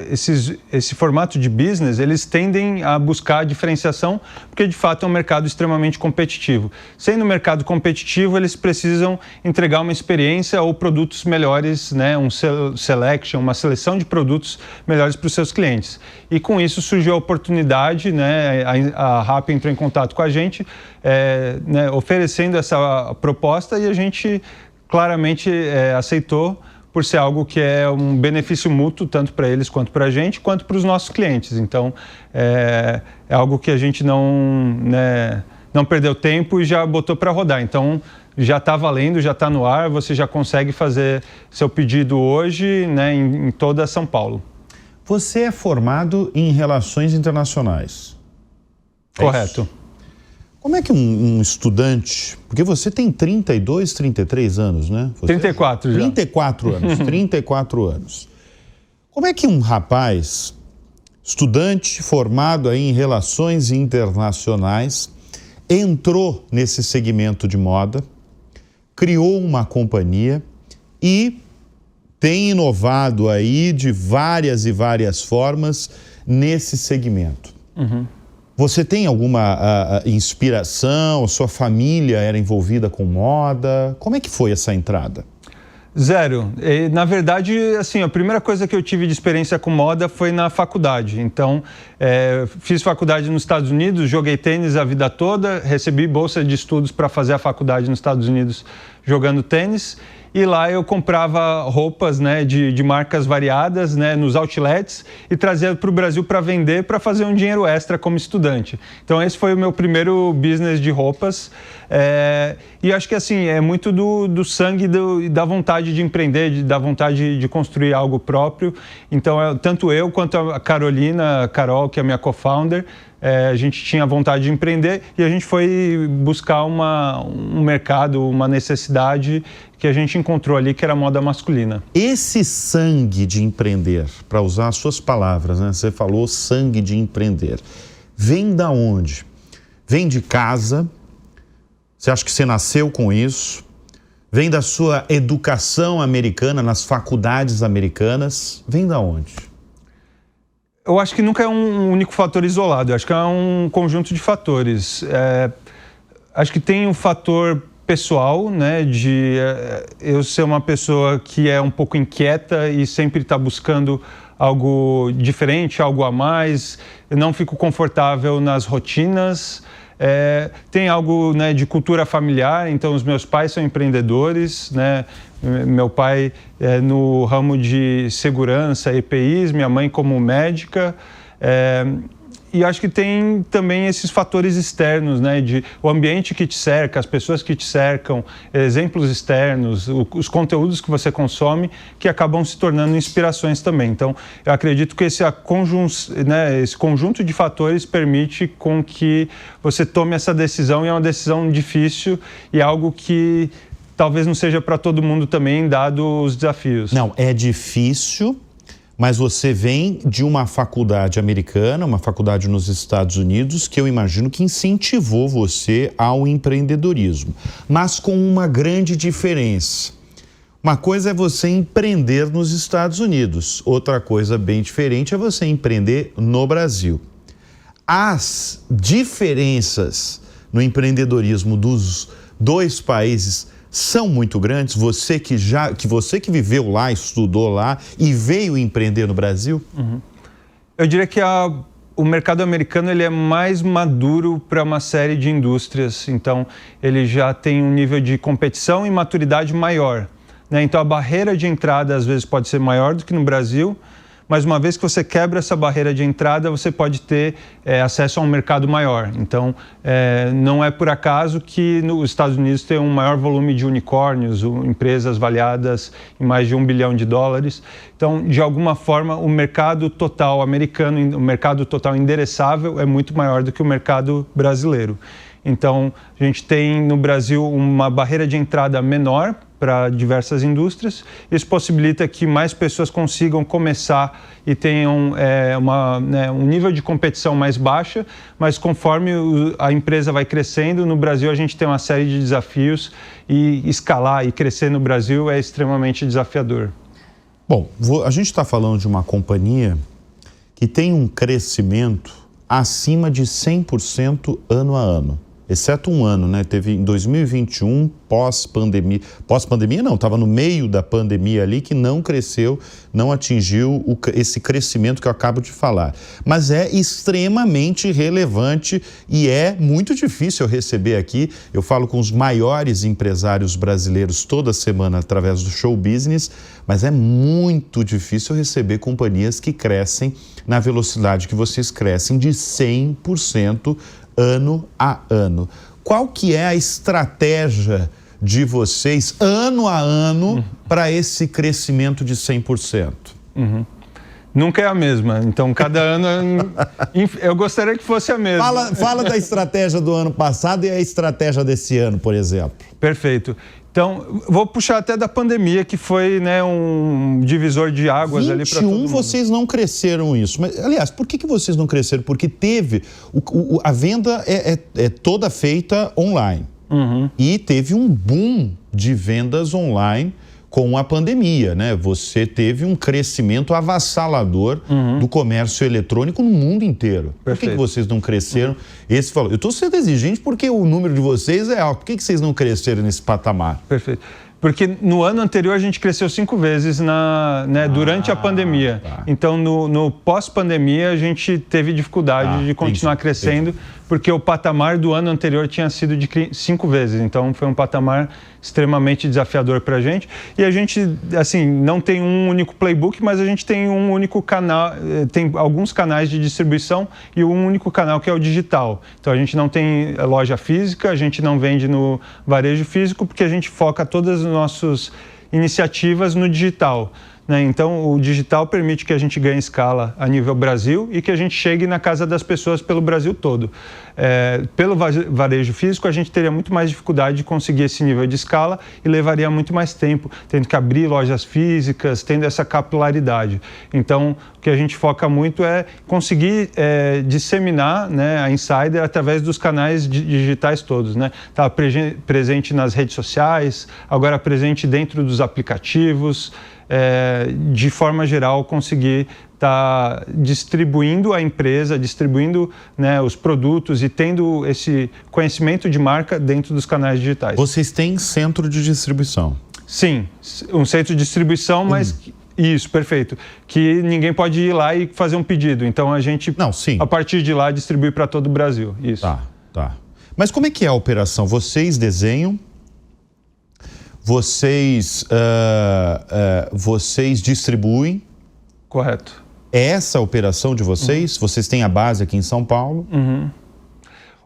esse formato de business, eles tendem a buscar a diferenciação porque, de fato, é um mercado extremamente competitivo. Sendo um mercado competitivo, eles precisam entregar uma experiência ou produtos melhores, né, uma seleção de produtos melhores para os seus clientes. E com isso surgiu a oportunidade, né, a Rappi entrou em contato com a gente, né, oferecendo essa proposta e a gente claramente aceitou por ser algo que é um benefício mútuo, tanto para eles quanto para a gente, quanto para os nossos clientes. Então, é algo que a gente não perdeu tempo e já botou para rodar. Então, já está valendo, já está no ar, você já consegue fazer seu pedido hoje, né, em toda São Paulo. Você é formado em Relações Internacionais. Correto. Como é que um estudante, porque você tem 32, 33 anos, né? 34 já. 34 anos, 34 anos. Como é que um rapaz, estudante formado aí em Relações Internacionais, entrou nesse segmento de moda, criou uma companhia e tem inovado aí de várias e várias formas nesse segmento? Você tem alguma inspiração? Sua família era envolvida com moda? Como é que foi essa entrada? Zero. Na verdade, assim, a primeira coisa que eu tive de experiência com moda foi na faculdade. Então, fiz faculdade nos Estados Unidos, joguei tênis a vida toda, recebi bolsa de estudos para fazer a faculdade nos Estados Unidos jogando tênis. e lá eu comprava roupas, né, de marcas variadas, né, nos outlets e trazia para o Brasil para vender, para fazer um dinheiro extra como estudante. Então esse foi o meu primeiro business de roupas. E acho que assim, é muito do sangue e da vontade de empreender, da vontade de construir algo próprio. Então tanto eu quanto a Carol, que é a minha co-founder, a gente tinha vontade de empreender e a gente foi buscar um mercado, uma necessidade que a gente encontrou ali, que era a moda masculina. Esse sangue de empreender, para usar as suas palavras, né? Você falou sangue de empreender. Vem da onde? Vem de casa? Você acha que você nasceu com isso? Vem da sua educação americana, nas faculdades americanas? Vem da onde? Eu acho que nunca é um único fator isolado, eu acho que é um conjunto de fatores. Acho que tem um fator pessoal, né, de eu ser uma pessoa que é um pouco inquieta e sempre está buscando algo diferente, algo a mais, eu não fico confortável nas rotinas. Tem algo, né, de cultura familiar, então os meus pais são empreendedores, né? Meu pai é no ramo de segurança, EPIs, minha mãe como médica. E acho que tem também esses fatores externos, né, o ambiente que te cerca, as pessoas que te cercam, exemplos externos, os conteúdos que você consome, que acabam se tornando inspirações também. Então, eu acredito que esse conjunto de fatores permite com que você tome essa decisão, e é uma decisão difícil e é algo que talvez não seja para todo mundo também, dado os desafios. Não, é difícil, mas você vem de uma faculdade americana, uma faculdade nos Estados Unidos, que eu imagino que incentivou você ao empreendedorismo, mas com uma grande diferença. Uma coisa é você empreender nos Estados Unidos, outra coisa bem diferente é você empreender no Brasil. As diferenças no empreendedorismo dos dois países são muito grandes, você que viveu lá, estudou lá e veio empreender no Brasil? Uhum. Eu diria que o mercado americano ele é mais maduro para uma série de indústrias, então ele já tem um nível de competição e maturidade maior, né? Então a barreira de entrada às vezes pode ser maior do que no Brasil, mas uma vez que você quebra essa barreira de entrada, você pode ter acesso a um mercado maior. Então, não é por acaso que nos Estados Unidos tem um maior volume de unicórnios, empresas avaliadas em mais de $1 bilhão. Então, de alguma forma, o mercado total americano, o mercado total endereçável é muito maior do que o mercado brasileiro. Então, a gente tem no Brasil uma barreira de entrada menor para diversas indústrias. Isso possibilita que mais pessoas consigam começar e tenham um nível de competição mais baixa, mas conforme a empresa vai crescendo, no Brasil a gente tem uma série de desafios e escalar e crescer no Brasil é extremamente desafiador. Bom, a gente está falando de uma companhia que tem um crescimento acima de 100% ano a ano. Exceto um ano, né? Teve em 2021, pós-pandemia não, estava no meio da pandemia ali, que não cresceu, não atingiu esse crescimento que eu acabo de falar. Mas é extremamente relevante e é muito difícil eu receber aqui. Eu falo com os maiores empresários brasileiros toda semana através do Show Business, mas é muito difícil eu receber companhias que crescem na velocidade que vocês crescem, de 100% ano a ano. Qual que é a estratégia de vocês, ano a ano, para esse crescimento de 100%? Uhum. Nunca é a mesma, então cada ano eu gostaria que fosse a mesma. Fala da estratégia do ano passado e a estratégia desse ano, por exemplo. Perfeito. Então, vou puxar até da pandemia, que foi, né, um divisor de águas ali para todo mundo. Vocês não cresceram isso. Mas, aliás, por que vocês não cresceram? Porque teve... a venda é toda feita online. Uhum. E teve um boom de vendas online com a pandemia, né? Você teve um crescimento avassalador do comércio eletrônico no mundo inteiro. Perfeito. Por que vocês não cresceram? Esse falou, eu estou sendo exigente porque o número de vocês é alto. Por que vocês não cresceram nesse patamar? Perfeito. Porque no ano anterior a gente cresceu 5 vezes durante a pandemia. Tá. Então, no pós-pandemia, a gente teve dificuldade de continuar crescendo, porque o patamar do ano anterior tinha sido de 5 vezes. Então, foi um patamar extremamente desafiador para a gente. E a gente, assim, não tem um único playbook, mas a gente tem um único canal, tem alguns canais de distribuição e um único canal que é o digital. Então, a gente não tem loja física, a gente não vende no varejo físico, porque a gente foca todas as nossas iniciativas no digital. Então, o digital permite que a gente ganhe escala a nível Brasil e que a gente chegue na casa das pessoas pelo Brasil todo. Pelo varejo físico, a gente teria muito mais dificuldade de conseguir esse nível de escala e levaria muito mais tempo, tendo que abrir lojas físicas, tendo essa capilaridade. Então, o que a gente foca muito é conseguir disseminar, a Insider através dos canais digitais todos. Tá presente nas redes sociais, agora presente dentro dos aplicativos, de forma geral, conseguir estar distribuindo a empresa, distribuindo os produtos e tendo esse conhecimento de marca dentro dos canais digitais. Vocês têm centro de distribuição? Sim, um centro de distribuição, mas... Isso, perfeito. Que ninguém pode ir lá e fazer um pedido. Então, a gente, a partir de lá, distribui para todo o Brasil. Isso. Tá. Mas como é que é a operação? Vocês desenham? Vocês distribuem? Correto. É essa a operação de vocês? Vocês têm a base aqui em São Paulo?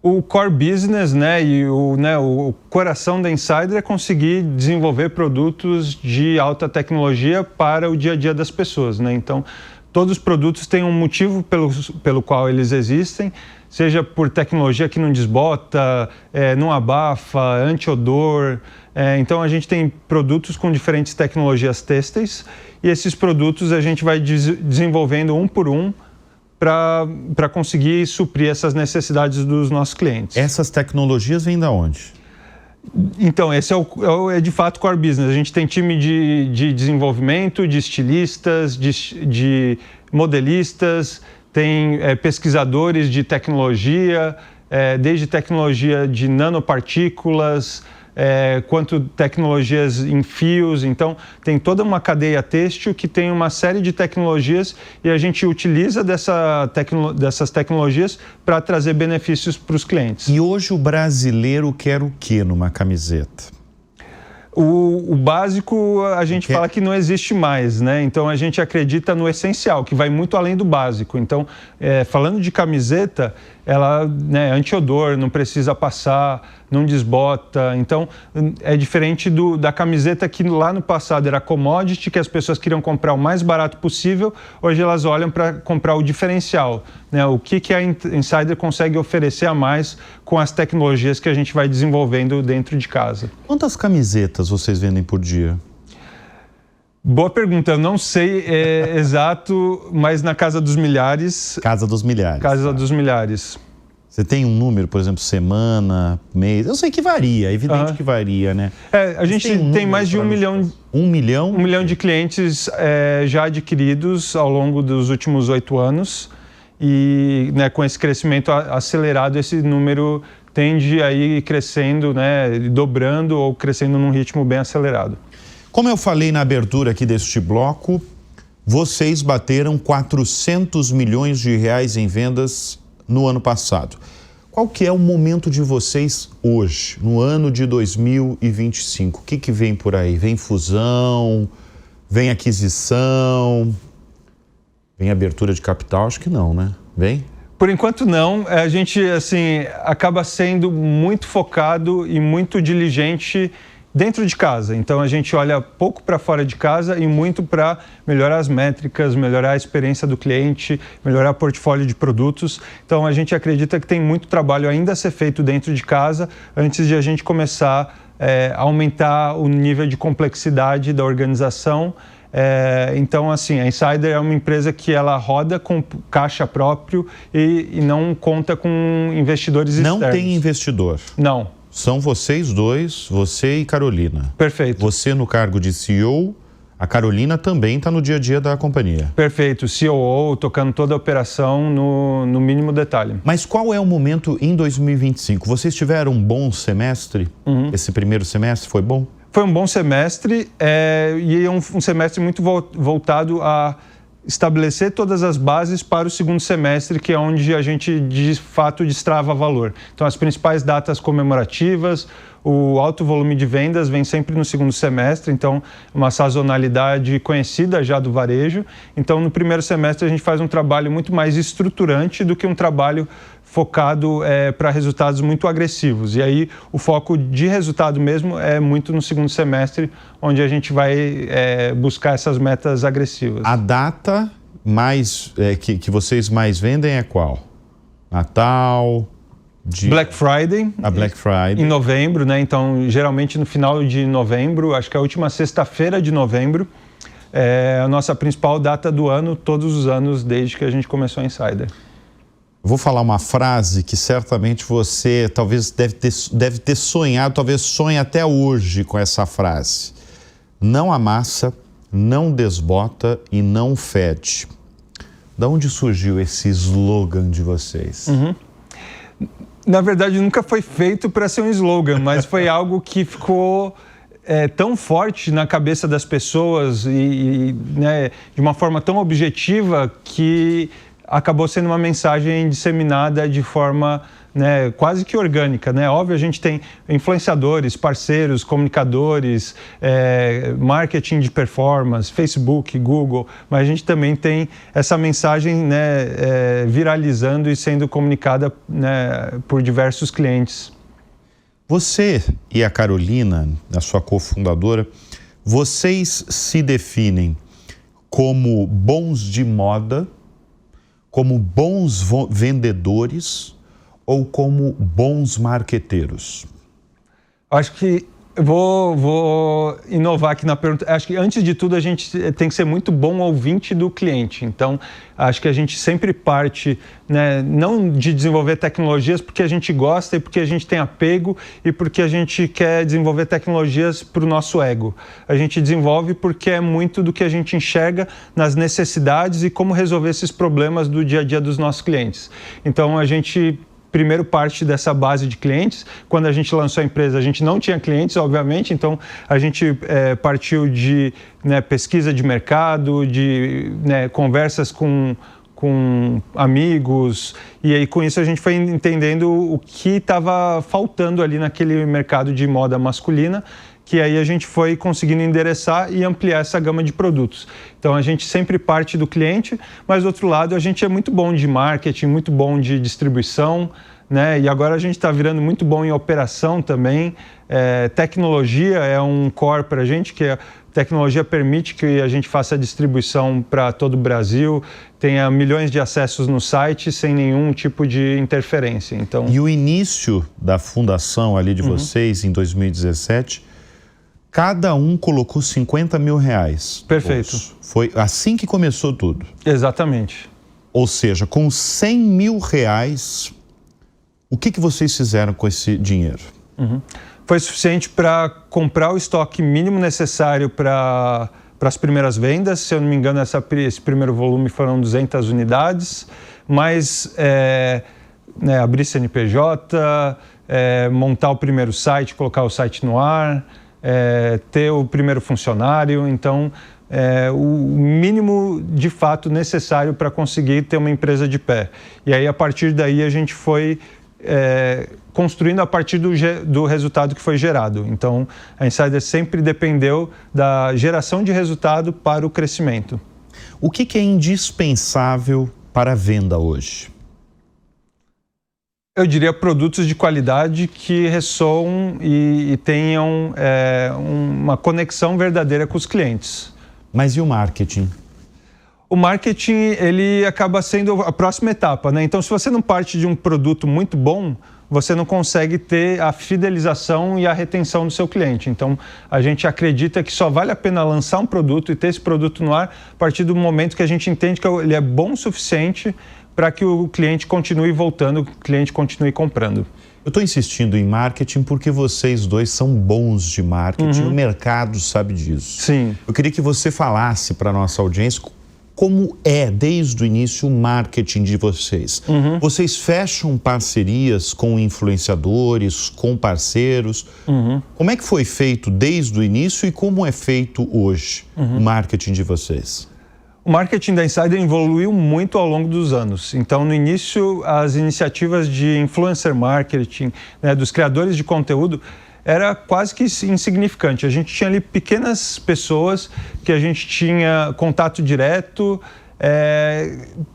O core business, e o coração da Insider é conseguir desenvolver produtos de alta tecnologia para o dia a dia das pessoas. Então, todos os produtos têm um motivo pelo qual eles existem, seja por tecnologia que não desbota, não abafa, anti-odor. Então, a gente tem produtos com diferentes tecnologias têxteis e esses produtos a gente vai desenvolvendo um por um para conseguir suprir essas necessidades dos nossos clientes. Essas tecnologias vêm de onde? Então, esse é de fato core business. A gente tem time de desenvolvimento, de estilistas, de modelistas, tem pesquisadores de tecnologia, desde tecnologia de nanopartículas, quanto tecnologias em fios. Então, tem toda uma cadeia têxtil que tem uma série de tecnologias e a gente utiliza dessas tecnologias para trazer benefícios para os clientes. E hoje o brasileiro quer o que numa camiseta? O básico a gente fala que não existe mais, Então a gente acredita no essencial, que vai muito além do básico. Então, falando de camiseta, ela é anti-odor, não precisa passar, não desbota. Então, é diferente da camiseta que lá no passado era commodity, que as pessoas queriam comprar o mais barato possível. Hoje elas olham para comprar o diferencial, O que a Insider consegue oferecer a mais com as tecnologias que a gente vai desenvolvendo dentro de casa. Quantas camisetas vocês vendem por dia? Boa pergunta, eu não sei exato, mas na casa dos milhares. Casa dos milhares. Casa dos milhares. Você tem um número, por exemplo, semana, mês? Eu sei que varia, é evidente que varia, A gente tem mais de 1 milhão. 1 milhão? 1 milhão de clientes já adquiridos ao longo dos últimos 8 anos. E com esse crescimento acelerado, esse número tende a ir crescendo, dobrando ou crescendo num ritmo bem acelerado. Como eu falei na abertura aqui deste bloco, vocês bateram 400 milhões de reais em vendas no ano passado. Qual que é o momento de vocês hoje, no ano de 2025? O que vem por aí? Vem fusão? Vem aquisição? Vem abertura de capital? Acho que não, Vem? Por enquanto não. A gente, acaba sendo muito focado e muito diligente dentro de casa. Então, a gente olha pouco para fora de casa e muito para melhorar as métricas, melhorar a experiência do cliente, melhorar o portfólio de produtos. Então, a gente acredita que tem muito trabalho ainda a ser feito dentro de casa antes de a gente começar a aumentar o nível de complexidade da organização. Então, a Insider é uma empresa que ela roda com caixa próprio e não conta com investidores externos. Não tem investidor? Não. São vocês dois, você e Carolina. Perfeito. Você no cargo de CEO, a Carolina também está no dia a dia da companhia. Perfeito. COO, tocando toda a operação no mínimo detalhe. Mas qual é o momento em 2025? Vocês tiveram um bom semestre? Esse primeiro semestre foi bom? Foi um bom semestre e é um semestre muito voltado a estabelecer todas as bases para o segundo semestre, que é onde a gente, de fato, destrava valor. Então, as principais datas comemorativas, o alto volume de vendas vem sempre no segundo semestre, então, uma sazonalidade conhecida já do varejo. Então, no primeiro semestre, a gente faz um trabalho muito mais estruturante do que um trabalho focado para resultados muito agressivos. E aí, o foco de resultado mesmo é muito no segundo semestre, onde a gente vai buscar essas metas agressivas. A data que vocês mais vendem é qual? Natal? Black Friday. A Black Friday. Em novembro, né? Então, geralmente no final de novembro, acho que a última sexta-feira de novembro, é a nossa principal data do ano, todos os anos, desde que a gente começou a Insider. Vou falar uma frase que certamente você talvez deve ter sonhado, talvez sonhe até hoje com essa frase. Não amassa, não desbota e não fede. Da onde surgiu esse slogan de vocês? Na verdade, nunca foi feito para ser um slogan, mas foi algo que ficou tão forte na cabeça das pessoas né, de uma forma tão objetiva que acabou sendo uma mensagem disseminada de forma, né, quase que orgânica, né? Óbvio, a gente tem influenciadores, parceiros, comunicadores, marketing de performance, Facebook, Google, mas a gente também tem essa mensagem, né, viralizando e sendo comunicada, né, por diversos clientes. Você e a Carolina, a sua cofundadora, vocês se definem como bons de moda, como bons vendedores ou como bons marqueteiros? Acho que eu vou inovar aqui na pergunta. Acho que, antes de tudo, a gente tem que ser muito bom ouvinte do cliente. Então, acho que a gente sempre parte, né, não de desenvolver tecnologias porque a gente gosta e porque a gente tem apego e porque a gente quer desenvolver tecnologias para o nosso ego. A gente desenvolve porque é muito do que a gente enxerga nas necessidades e como resolver esses problemas do dia a dia dos nossos clientes. Então, a gente primeiro parte dessa base de clientes. Quando a gente lançou a empresa, a gente não tinha clientes, obviamente, então a gente partiu de, né, pesquisa de mercado, de, né, conversas com amigos, e aí com isso a gente foi entendendo o que estava faltando ali naquele mercado de moda masculina, que aí a gente foi conseguindo endereçar e ampliar essa gama de produtos. Então, a gente sempre parte do cliente, mas, do outro lado, a gente é muito bom de marketing, muito bom de distribuição, né? E agora a gente está virando muito bom em operação também. Tecnologia é um core para a gente, que a tecnologia permite que a gente faça a distribuição para todo o Brasil, tenha milhões de acessos no site sem nenhum tipo de interferência. Então... E o início da fundação ali de vocês, em 2017... Cada um colocou 50 mil reais. Perfeito. Foi assim que começou tudo. Exatamente. Ou seja, com 100 mil reais, o que vocês fizeram com esse dinheiro? Foi suficiente para comprar o estoque mínimo necessário para as primeiras vendas. Se eu não me engano, esse primeiro volume foram 200 unidades. Mas né, abrir CNPJ, montar o primeiro site, colocar o site no ar... ter o primeiro funcionário, então o mínimo de fato necessário para conseguir ter uma empresa de pé. E aí, a partir daí, a gente foi construindo a partir do resultado que foi gerado. Então, a Insider sempre dependeu da geração de resultado para o crescimento. O que é indispensável para a venda hoje? Eu diria produtos de qualidade que ressoam e tenham uma conexão verdadeira com os clientes. Mas e o marketing? O marketing, ele acaba sendo a próxima etapa, né? Então, se você não parte de um produto muito bom, você não consegue ter a fidelização e a retenção do seu cliente. Então, a gente acredita que só vale a pena lançar um produto e ter esse produto no ar a partir do momento que a gente entende que ele é bom o suficiente para que o cliente continue voltando, o cliente continue comprando. Eu estou insistindo em marketing porque vocês dois são bons de marketing, o mercado sabe disso. Sim. Eu queria que você falasse para a nossa audiência como é, desde o início, o marketing de vocês? Vocês fecham parcerias com influenciadores, com parceiros? Como é que foi feito desde o início e como é feito hoje o marketing de vocês? O marketing da Insider evoluiu muito ao longo dos anos. Então, no início, as iniciativas de influencer marketing, né, dos criadores de conteúdo, era quase que insignificante. A gente tinha ali pequenas pessoas que a gente tinha contato direto,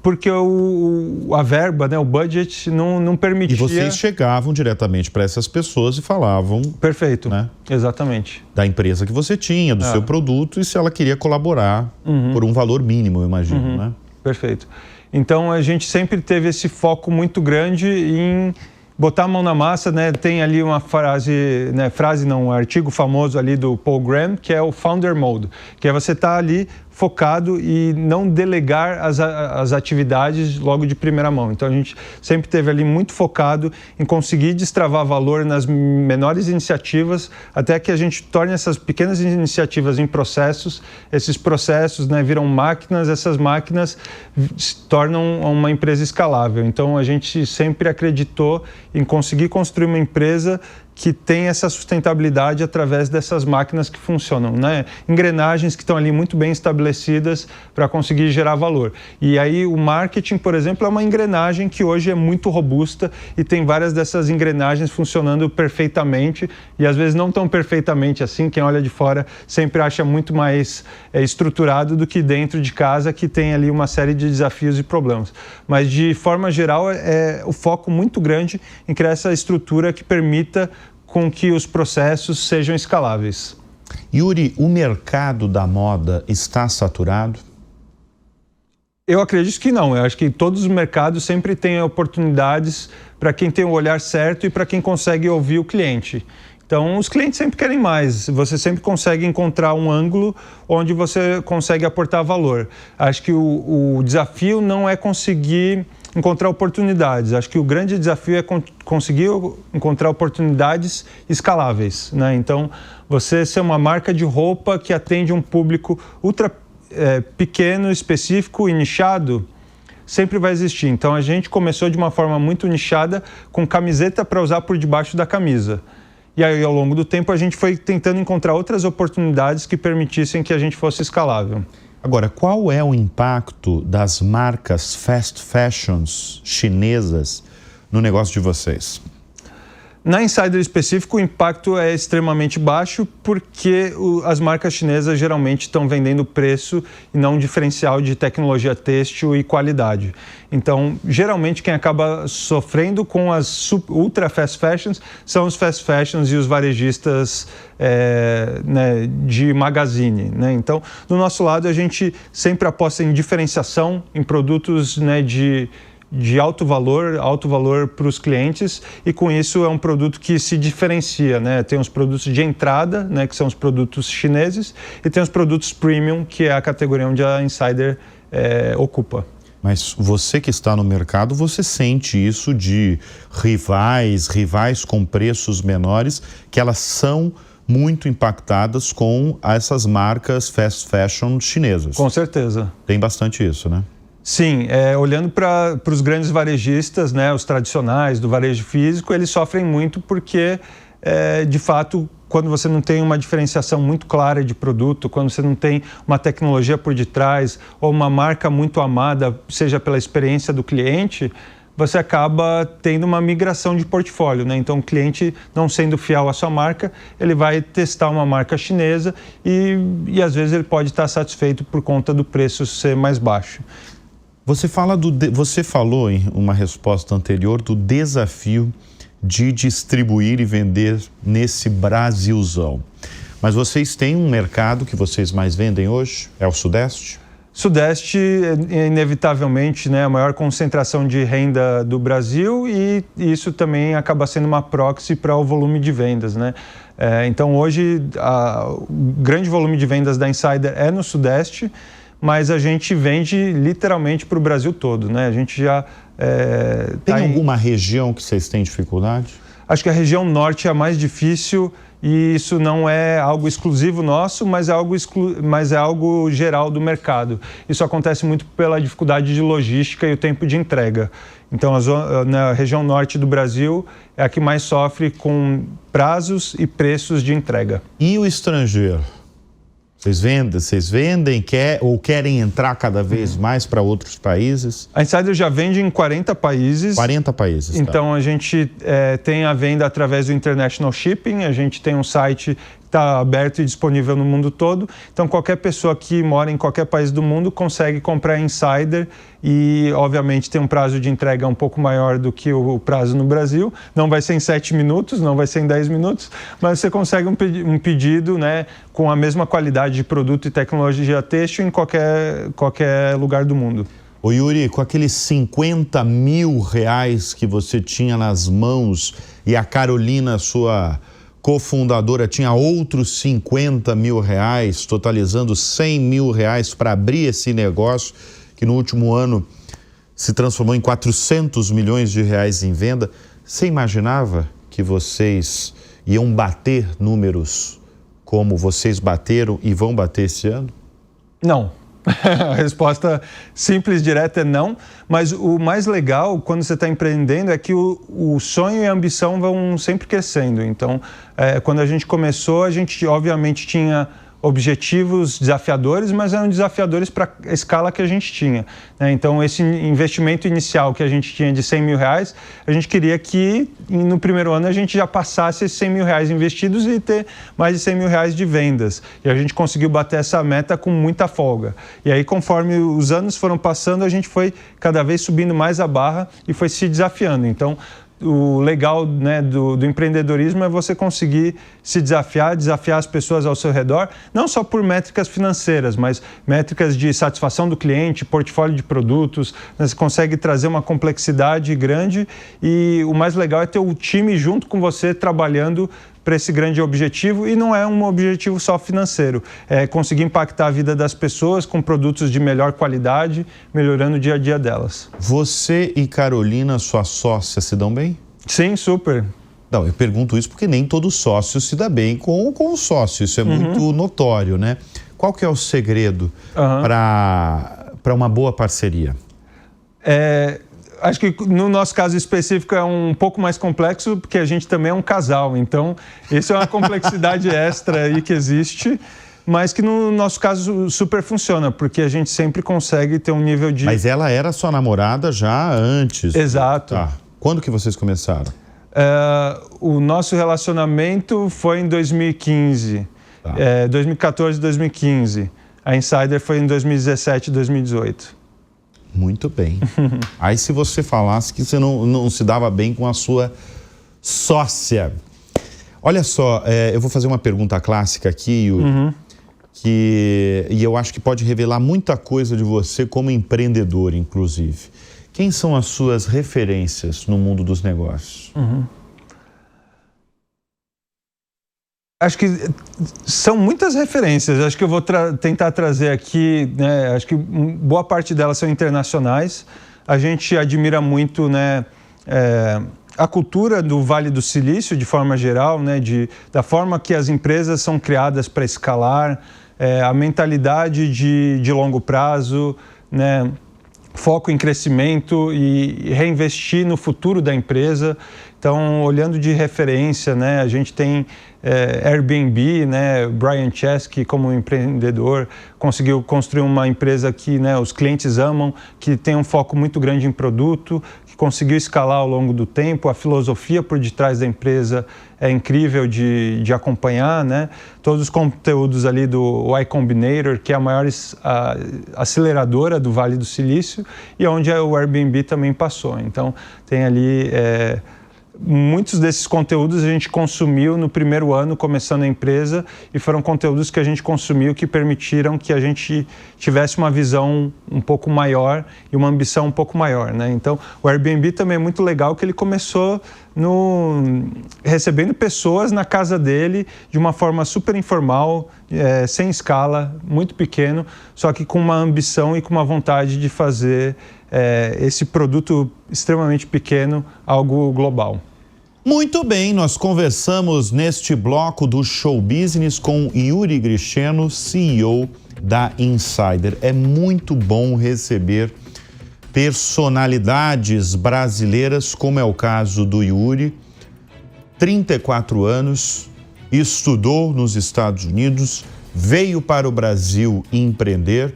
porque a verba, né, o budget não permitia... E vocês chegavam diretamente para essas pessoas e falavam... Perfeito, né, exatamente. Da empresa que você tinha, do seu produto e se ela queria colaborar por um valor mínimo, eu imagino, né? Perfeito. Então, a gente sempre teve esse foco muito grande em botar a mão na massa, né? Tem ali uma frase, né? Um artigo famoso ali do Paul Graham, que é o Founder Mode, que é você estar ali focado e não delegar as atividades logo de primeira mão. Então, a gente sempre esteve ali muito focado em conseguir destravar valor nas menores iniciativas, até que a gente torne essas pequenas iniciativas em processos. Esses processos, né, viram máquinas, essas máquinas se tornam uma empresa escalável. Então, a gente sempre acreditou em conseguir construir uma empresa que tem essa sustentabilidade através dessas máquinas que funcionam, né? Engrenagens que estão ali muito bem estabelecidas para conseguir gerar valor. E aí o marketing, por exemplo, é uma engrenagem que hoje é muito robusta e tem várias dessas engrenagens funcionando perfeitamente e às vezes não tão perfeitamente assim. Quem olha de fora sempre acha muito mais estruturado do que dentro de casa, que tem ali uma série de desafios e problemas. Mas de forma geral é o foco muito grande em criar essa estrutura que permita com que os processos sejam escaláveis. Yuri, o mercado da moda está saturado? Eu acredito que não. Eu acho que todos os mercados sempre têm oportunidades para quem tem o olhar certo e para quem consegue ouvir o cliente. Então, os clientes sempre querem mais. Você sempre consegue encontrar um ângulo onde você consegue aportar valor. Acho que o desafio não é conseguir encontrar oportunidades. Acho que o grande desafio é conseguir encontrar oportunidades escaláveis, né? Então, você ser uma marca de roupa que atende um público ultra pequeno, específico e nichado, sempre vai existir. Então, a gente começou de uma forma muito nichada, com camiseta para usar por debaixo da camisa. E aí, ao longo do tempo, a gente foi tentando encontrar outras oportunidades que permitissem que a gente fosse escalável. Agora, qual é o impacto das marcas fast fashions chinesas no negócio de vocês? Na Insider específico, o impacto é extremamente baixo porque as marcas chinesas geralmente estão vendendo preço e não um diferencial de tecnologia têxtil e qualidade. Então, geralmente, quem acaba sofrendo com as ultra fast fashions são os fast fashions e os varejistas né, de magazine, né? Então, do nosso lado, a gente sempre aposta em diferenciação, em produtos, né, de alto valor para os clientes, e com isso é um produto que se diferencia, né? Tem os produtos de entrada, né, que são os produtos chineses, e tem os produtos premium, que é a categoria onde a Insider ocupa. Mas você que está no mercado, você sente isso de rivais com preços menores, que elas são muito impactadas com essas marcas fast fashion chinesas. Com certeza. Tem bastante isso, né? Sim, olhando para os grandes varejistas, né, os tradicionais do varejo físico, eles sofrem muito porque, de fato, quando você não tem uma diferenciação muito clara de produto, quando você não tem uma tecnologia por detrás ou uma marca muito amada, seja pela experiência do cliente, você acaba tendo uma migração de portfólio, né? Então, o cliente, não sendo fiel à sua marca, ele vai testar uma marca chinesa e às vezes ele pode estar satisfeito por conta do preço ser mais baixo. Você falou em uma resposta anterior do desafio de distribuir e vender nesse Brasilzão. Mas vocês têm um mercado que vocês mais vendem hoje? É o Sudeste? Sudeste é inevitavelmente, né, a maior concentração de renda do Brasil, e isso também acaba sendo uma proxy para o volume de vendas, né? Então hoje o grande volume de vendas da Insider é no Sudeste, mas a gente vende literalmente para o Brasil todo, né? A gente já tem alguma região que vocês têm dificuldade? Acho que a região norte é a mais difícil e isso não é algo exclusivo nosso, mas é algo geral do mercado. Isso acontece muito pela dificuldade de logística e o tempo de entrega. Então, na região norte do Brasil é a que mais sofre com prazos e preços de entrega. E o estrangeiro? Vocês vendem ou querem entrar cada vez mais para outros países? A Insider já vende em 40 países. 40 países, tá. Então, a gente tem a venda através do International Shipping, a gente tem um site que está aberto e disponível no mundo todo. Então, qualquer pessoa que mora em qualquer país do mundo consegue comprar Insider e, obviamente, tem um prazo de entrega um pouco maior do que o prazo no Brasil. Não vai ser em 7 minutos, não vai ser em 10 minutos, mas você consegue um pedido, né, com a mesma qualidade de produto e tecnologia têxtil em qualquer lugar do mundo. Ô Yuri, com aqueles 50 mil reais que você tinha nas mãos e a Carolina, sua cofundadora, tinha outros 50 mil reais, totalizando 100 mil reais para abrir esse negócio, que no último ano se transformou em 400 milhões de reais em venda. Você imaginava que vocês iam bater números como vocês bateram e vão bater esse ano? Não. A resposta simples, direta é não, mas o mais legal quando você está empreendendo é que o sonho e a ambição vão sempre crescendo. Então, quando a gente começou, a gente obviamente tinha objetivos desafiadores, mas eram desafiadores para a escala que a gente tinha, né? Então, esse investimento inicial que a gente tinha de 100 mil reais, a gente queria que no primeiro ano a gente já passasse esses 100 mil reais investidos e ter mais de 100 mil reais de vendas. E a gente conseguiu bater essa meta com muita folga. E aí, conforme os anos foram passando, a gente foi cada vez subindo mais a barra e foi se desafiando. Então, o legal, né, do empreendedorismo é você conseguir se desafiar as pessoas ao seu redor, não só por métricas financeiras, mas métricas de satisfação do cliente, portfólio de produtos, né, você consegue trazer uma complexidade grande e o mais legal é ter o time junto com você trabalhando para esse grande objetivo, e não é um objetivo só financeiro, é conseguir impactar a vida das pessoas com produtos de melhor qualidade, melhorando o dia a dia delas. Você e Carolina, sua sócia, se dão bem? Sim, super. Não, eu pergunto isso porque nem todo sócio se dá bem com o sócio, isso é muito notório, né? Qual que é o segredo para uma boa parceria? Acho que no nosso caso específico é um pouco mais complexo, porque a gente também é um casal, então isso é uma complexidade extra aí que existe, mas que no nosso caso super funciona, porque a gente sempre consegue ter um nível de... Mas ela era sua namorada já antes? Exato. Tá. Quando que vocês começaram? O nosso relacionamento foi em 2015, tá. 2014, 2015. A Insider foi em 2017, 2018. Muito bem. Aí se você falasse que você não se dava bem com a sua sócia. Olha só, eu vou fazer uma pergunta clássica aqui, Yuri, e eu acho que pode revelar muita coisa de você como empreendedor, inclusive. Quem são as suas referências no mundo dos negócios? Acho que são muitas referências. Acho que eu vou tentar trazer aqui, né? Acho que boa parte delas são internacionais. A gente admira muito, né, a cultura do Vale do Silício, de forma geral, né, da forma que as empresas são criadas para escalar, a mentalidade de longo prazo, né, foco em crescimento e reinvestir no futuro da empresa. Então, olhando de referência, né, a gente tem Airbnb, né, Brian Chesky como empreendedor, conseguiu construir uma empresa que, né, os clientes amam, que tem um foco muito grande em produto, que conseguiu escalar ao longo do tempo. A filosofia por detrás da empresa é incrível de acompanhar, né? Todos os conteúdos ali do Y Combinator, que é a maior aceleradora do Vale do Silício, e onde o Airbnb também passou. Então, tem ali... muitos desses conteúdos a gente consumiu no primeiro ano começando a empresa, e foram conteúdos que a gente consumiu que permitiram que a gente tivesse uma visão um pouco maior e uma ambição um pouco maior, né? Então, o Airbnb também é muito legal, que ele começou recebendo pessoas na casa dele de uma forma super informal, sem escala, muito pequeno, só que com uma ambição e com uma vontade de fazer esse produto extremamente pequeno algo global. Muito bem, nós conversamos neste bloco do Show Business com Yuri Gricheno, CEO da Insider. É muito bom receber personalidades brasileiras, como é o caso do Yuri, 34 anos, estudou nos Estados Unidos, veio para o Brasil empreender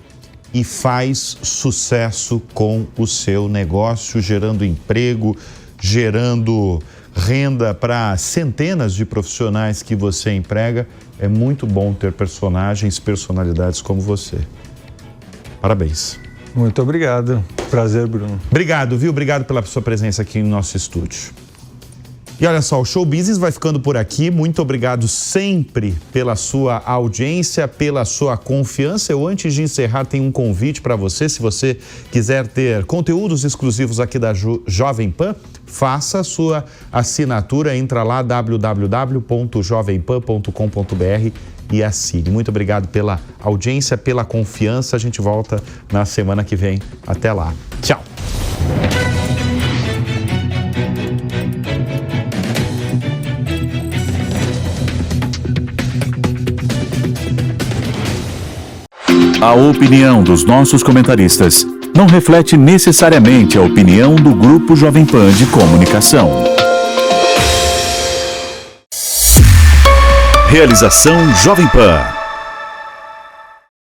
e faz sucesso com o seu negócio, gerando emprego, gerando renda para centenas de profissionais que você emprega. É muito bom ter personalidades como você. Parabéns. Muito obrigado. Prazer, Bruno. Obrigado, viu? Obrigado pela sua presença aqui no nosso estúdio. E olha só, o Show Business vai ficando por aqui. Muito obrigado sempre pela sua audiência, pela sua confiança. Eu, antes de encerrar, tenho um convite para você. Se você quiser ter conteúdos exclusivos aqui da Jovem Pan, faça a sua assinatura. Entra lá, www.jovempan.com.br e assine. Muito obrigado pela audiência, pela confiança. A gente volta na semana que vem. Até lá. Tchau. A opinião dos nossos comentaristas não reflete necessariamente a opinião do Grupo Jovem Pan de Comunicação. Realização Jovem Pan.